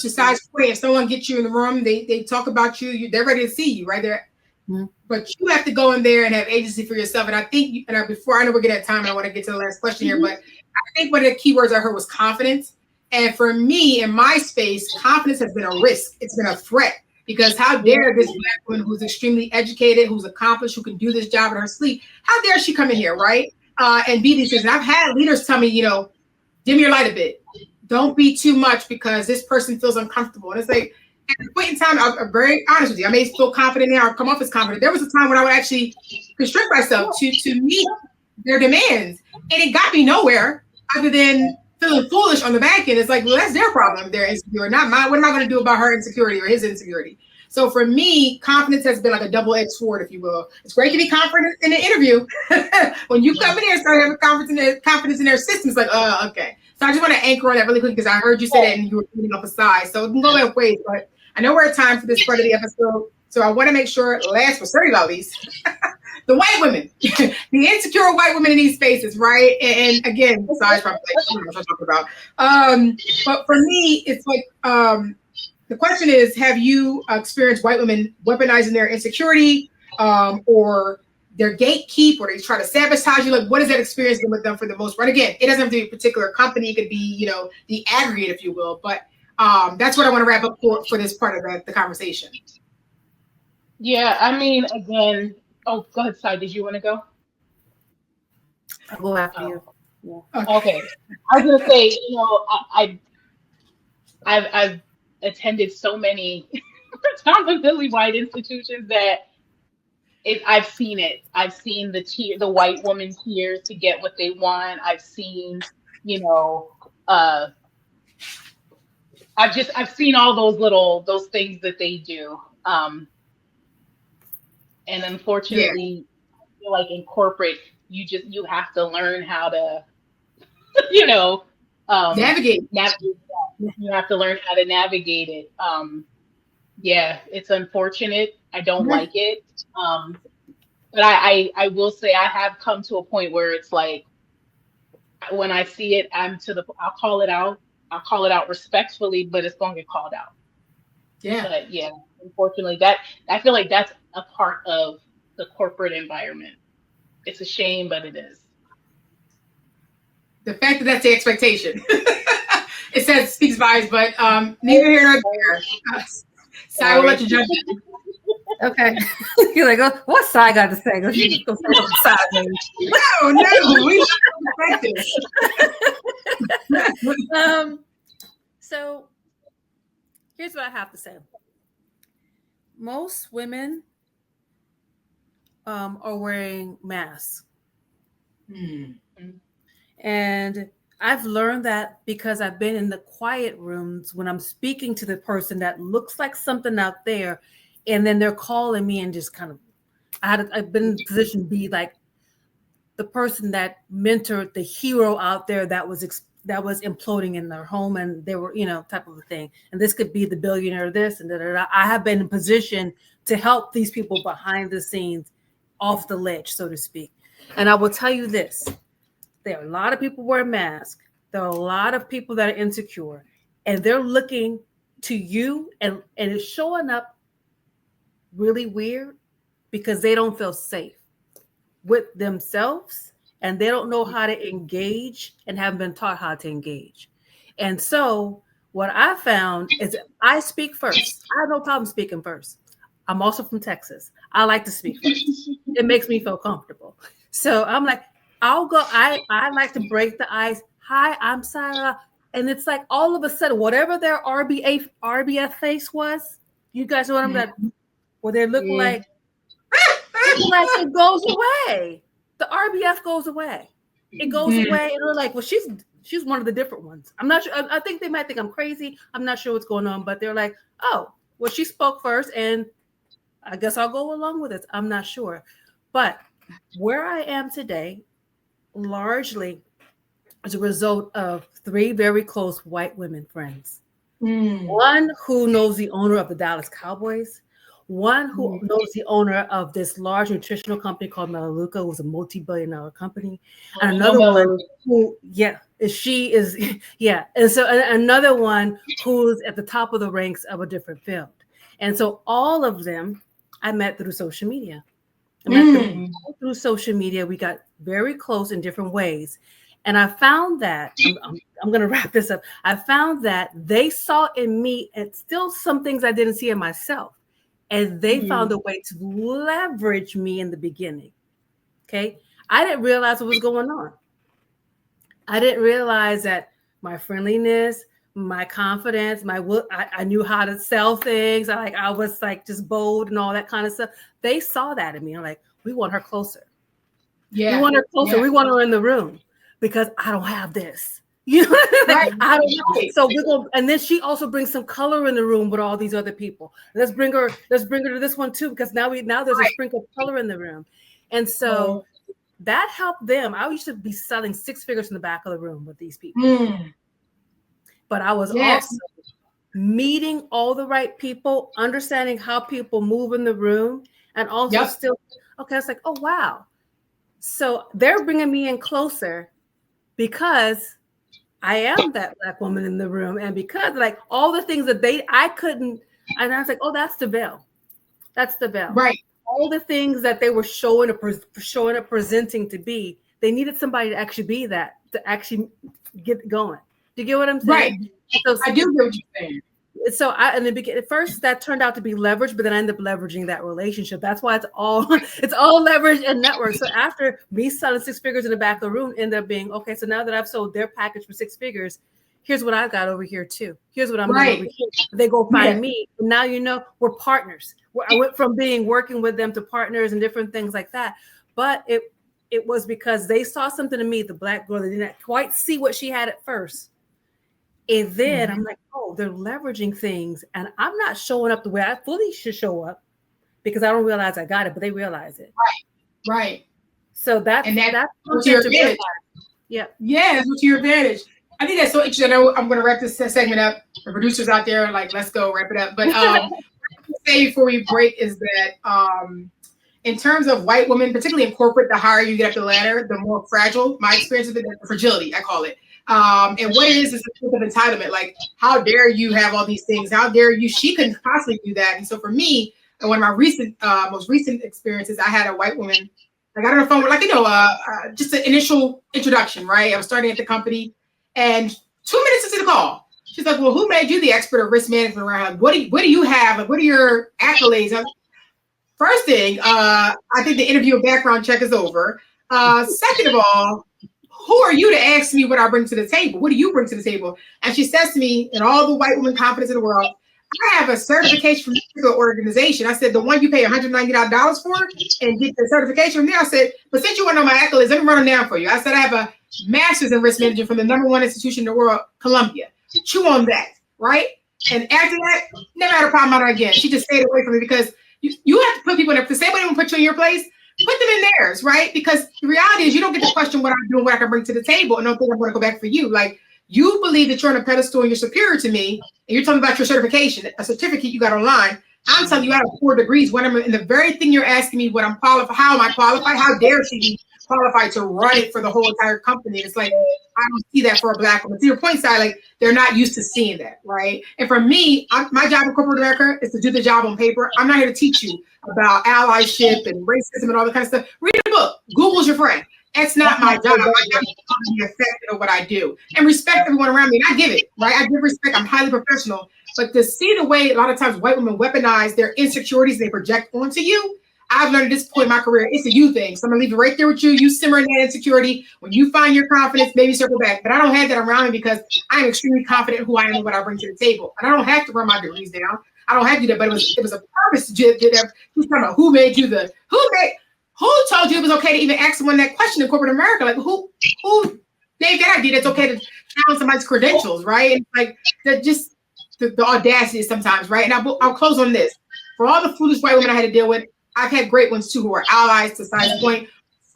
Besides, if someone gets you in the room, they talk about you, they're ready to see you, right there. Mm-hmm. But you have to go in there and have agency for yourself. And I think, before I know we're getting at time, and I want to get to the last question here, but I think one of the keywords I heard was confidence. And for me, in my space, confidence has been a risk. It's been a threat. Because how dare this Black woman who's extremely educated, who's accomplished, who can do this job in her sleep, how dare she come in here, right? And be these things. And I've had leaders tell me, dim your light a bit. Don't be too much because this person feels uncomfortable. And it's like, at a point in time, I'm very honest with you. I may feel confident now or come off as confident. There was a time when I would actually constrict myself to meet their demands. And it got me nowhere other than feeling foolish on the back end. It's like, well, that's their problem. They're insecure, not mine. What am I going to do about her insecurity or his insecurity? So for me, confidence has been like a double-edged sword, if you will. It's great to be confident in an interview. When you come in here and start having confidence in their system, it's like, okay. So I just want to anchor on that really quick because I heard you say that and you were putting up a side. So it can go both ways, but I know we're at time for this part of the episode. So I want to make sure, last but certainly not least, the white women, the insecure white women in these spaces, right? And again, besides from what I'm talking about. But for me, it's like the question is: have you experienced white women weaponizing their insecurity, or their gatekeep, or they try to sabotage you? Like, what has that experience been with them for the most part? Again, it doesn't have to be a particular company; it could be, the aggregate, if you will. But that's what I want to wrap up for this part of the conversation. Yeah, I mean, again. Oh, go ahead, Sai. Did you want to go? I'll go after you. Yeah. Okay. I was gonna say, I've attended so many predominantly white institutions that I've seen it. I've seen the white woman tears to get what they want. I've seen, I've seen all those things that they do. And unfortunately, I feel like in corporate, you have to learn how to, navigate. You have to learn how to navigate it. Yeah, it's unfortunate. I don't like it. But I will say I have come to a point where it's like, when I see it, I'll call it out. I'll call it out respectfully, but it's going to get called out. Yeah. But yeah, unfortunately, I feel like that's a part of the corporate environment. It's a shame, but it is. The fact that that's the expectation. It speaks volumes, but neither here nor there. Sai, will let you jump in. Okay. You're like, oh, what's Sai got to say? No, we love So here's what I have to say. Most women are wearing masks. And I've learned that because I've been in the quiet rooms when I'm speaking to the person that looks like something out there, and then they're calling me and just kind of, I've been in a position to be like the person that mentored the hero out there that was imploding in their home, and they were, type of a thing. And this could be the billionaire this and da. I have been in position to help these people behind the scenes off the ledge, so to speak. And I will tell you this. There are a lot of people wearing masks. There are a lot of people that are insecure, and they're looking to you, and it's showing up really weird because they don't feel safe with themselves, and they don't know how to engage and haven't been taught how to engage. And so what I found is I speak first. I have no problem speaking first. I'm also from Texas. I like to speak first. It makes me feel comfortable. So I'm like, I'll go. I like to break the ice. Hi, I'm Sarah. And it's like all of a sudden, whatever their RBF face was, you guys know what I'm like, where they look like it goes away. The RBF goes away. It goes away. And they're like, well, she's one of the different ones. I'm not sure. I think they might think I'm crazy. I'm not sure what's going on, but they're like, oh, well, she spoke first, and I guess I'll go along with it. I'm not sure. But where I am today, largely as a result of 3 very close white women friends one who knows the owner of the Dallas Cowboys, one who knows the owner of this large nutritional company called Melaleuca, who's a multi-billion-dollar company, and another one who, and so another one who's at the top of the ranks of a different field. And so all of them I met through social media. I met them through social media. We got very close in different ways. And I found that, I'm going to wrap this up. I found that they saw in me and still some things I didn't see in myself. And they found a way to leverage me in the beginning. Okay. I didn't realize what was going on. I didn't realize that my friendliness, my confidence, I knew how to sell things. I was like just bold and all that kind of stuff. They saw that in me. I'm like, we want her closer. Yeah. We want her closer. Yeah. We want her in the room because I don't have this. You know, like, I don't know. So we're going, and then she also brings some color in the room with all these other people. Let's bring her to this one too, because now there's a sprinkle of color in the room. And so that helped them. I used to be selling six figures in the back of the room with these people. But I was also meeting all the right people, understanding how people move in the room, and also still, it's like, oh, wow. So they're bringing me in closer because I am that Black woman in the room. And because like all the things that I couldn't, and I was like, oh, that's the veil. That's the veil. Right. All the things that they were showing up, presenting to be, they needed somebody to actually be that, to actually get going. Do you get what I'm saying? Right. So, I do get what you're saying. So in the beginning, at first that turned out to be leverage, but then I ended up leveraging that relationship. That's why it's all leverage and network. So after me selling six figures in the back of the room, ended up being, okay, so now that I've sold their package for six figures, here's what I got over here too. Here's what I'm doing over here. They go find me. Now, we're partners. I went from working with them to partners and different things like that. But it was because they saw something in me, the Black girl, they didn't quite see what she had at first. And then I'm like, oh, they're leveraging things. And I'm not showing up the way I fully should show up because I don't realize I got it, but they realize it. Right. So that's to your advantage. Yeah. Yeah, that's to your advantage. I think that's so interesting. I know I'm going to wrap this segment up. The producers out there are like, let's go wrap it up. But what I can say before we break is that in terms of white women, particularly in corporate, the higher you get up the ladder, the more fragile. My experience has been fragility, I call it. And what it is a sense of entitlement. Like, how dare you have all these things? How dare you? She couldn't possibly do that. And so for me, one of my most recent experiences, I had a white woman. I got on the phone with just an initial introduction, right? I was starting at the company, and 2 minutes into the call, she's like, "Well, who made you the expert of risk management around? What do you have? Like, what are your accolades?" First thing, I think the interview and background check is over. Second of all, who are you to ask me what I bring to the table? What do you bring to the table? And she says to me, in all the white woman confidence in the world, I have a certification from the organization. I said, the one you pay $199 for and get the certification from there. I said, but since you want to know my accolades, let me run them down for you. I said, I have a master's in risk management from the #1 institution in the world, Columbia. Chew on that, right? And after that, never had a problem on her again. She just stayed away from me because you have to put people in there. The same way they put you in your place, put them in theirs, right? Because the reality is you don't get to question what I'm doing, what I can bring to the table, and don't think I'm going to go back for you. Like, you believe that you're on a pedestal and you're superior to me, and you're talking about your certification, a certificate you got online. I'm telling you, I have 4 degrees. When I'm in the very thing you're asking me, what I'm qualified, how am I qualified? How dare she be qualified to run it for the whole entire company? It's like, I don't see that for a Black woman. To your point, side, like, they're not used to seeing that, right? And for me, my job in corporate America is to do the job on paper. I'm not here to teach you about allyship and racism and all that kind of stuff. Read a book. Google's your friend. That's not my job. My job is to be effective at what I do and respect everyone around me. And I give it, right? I give respect. I'm highly professional. But to see the way a lot of times white women weaponize their insecurities they project onto you, I've learned at this point in my career, it's a you thing. So I'm going to leave it right there with you. You simmer in that insecurity. When you find your confidence, maybe circle back. But I don't have that around me because I'm extremely confident in who I am and what I bring to the table. And I don't have to run my degrees down. I don't have to do that. But it was a purpose to do that. Who's talking about who made you who told you it was okay to even ask someone that question in corporate America? Like, who gave that idea that's okay to challenge somebody's credentials, right? And like, that just the audacity sometimes, right? And I'll close on this. For all the foolish white women I had to deal with, I've had great ones too who are allies to Side's point,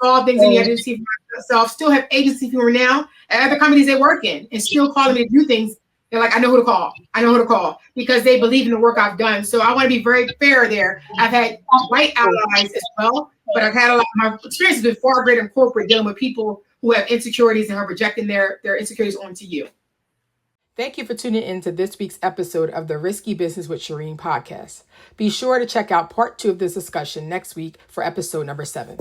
saw things in me I didn't see for myself, still have agency humor now at other companies they work in, and still calling me to do things They're like, I know who to call. I know who to call because they believe in the work I've done. So I want to be very fair there. I've had white allies as well, but I've had a lot. My experience has been far greater in corporate, dealing with people who have insecurities and are projecting their insecurities onto you. Thank you for tuning in to this week's episode of the Risky Business with Shireen podcast. Be sure to check out part 2 of this discussion next week for episode number 7.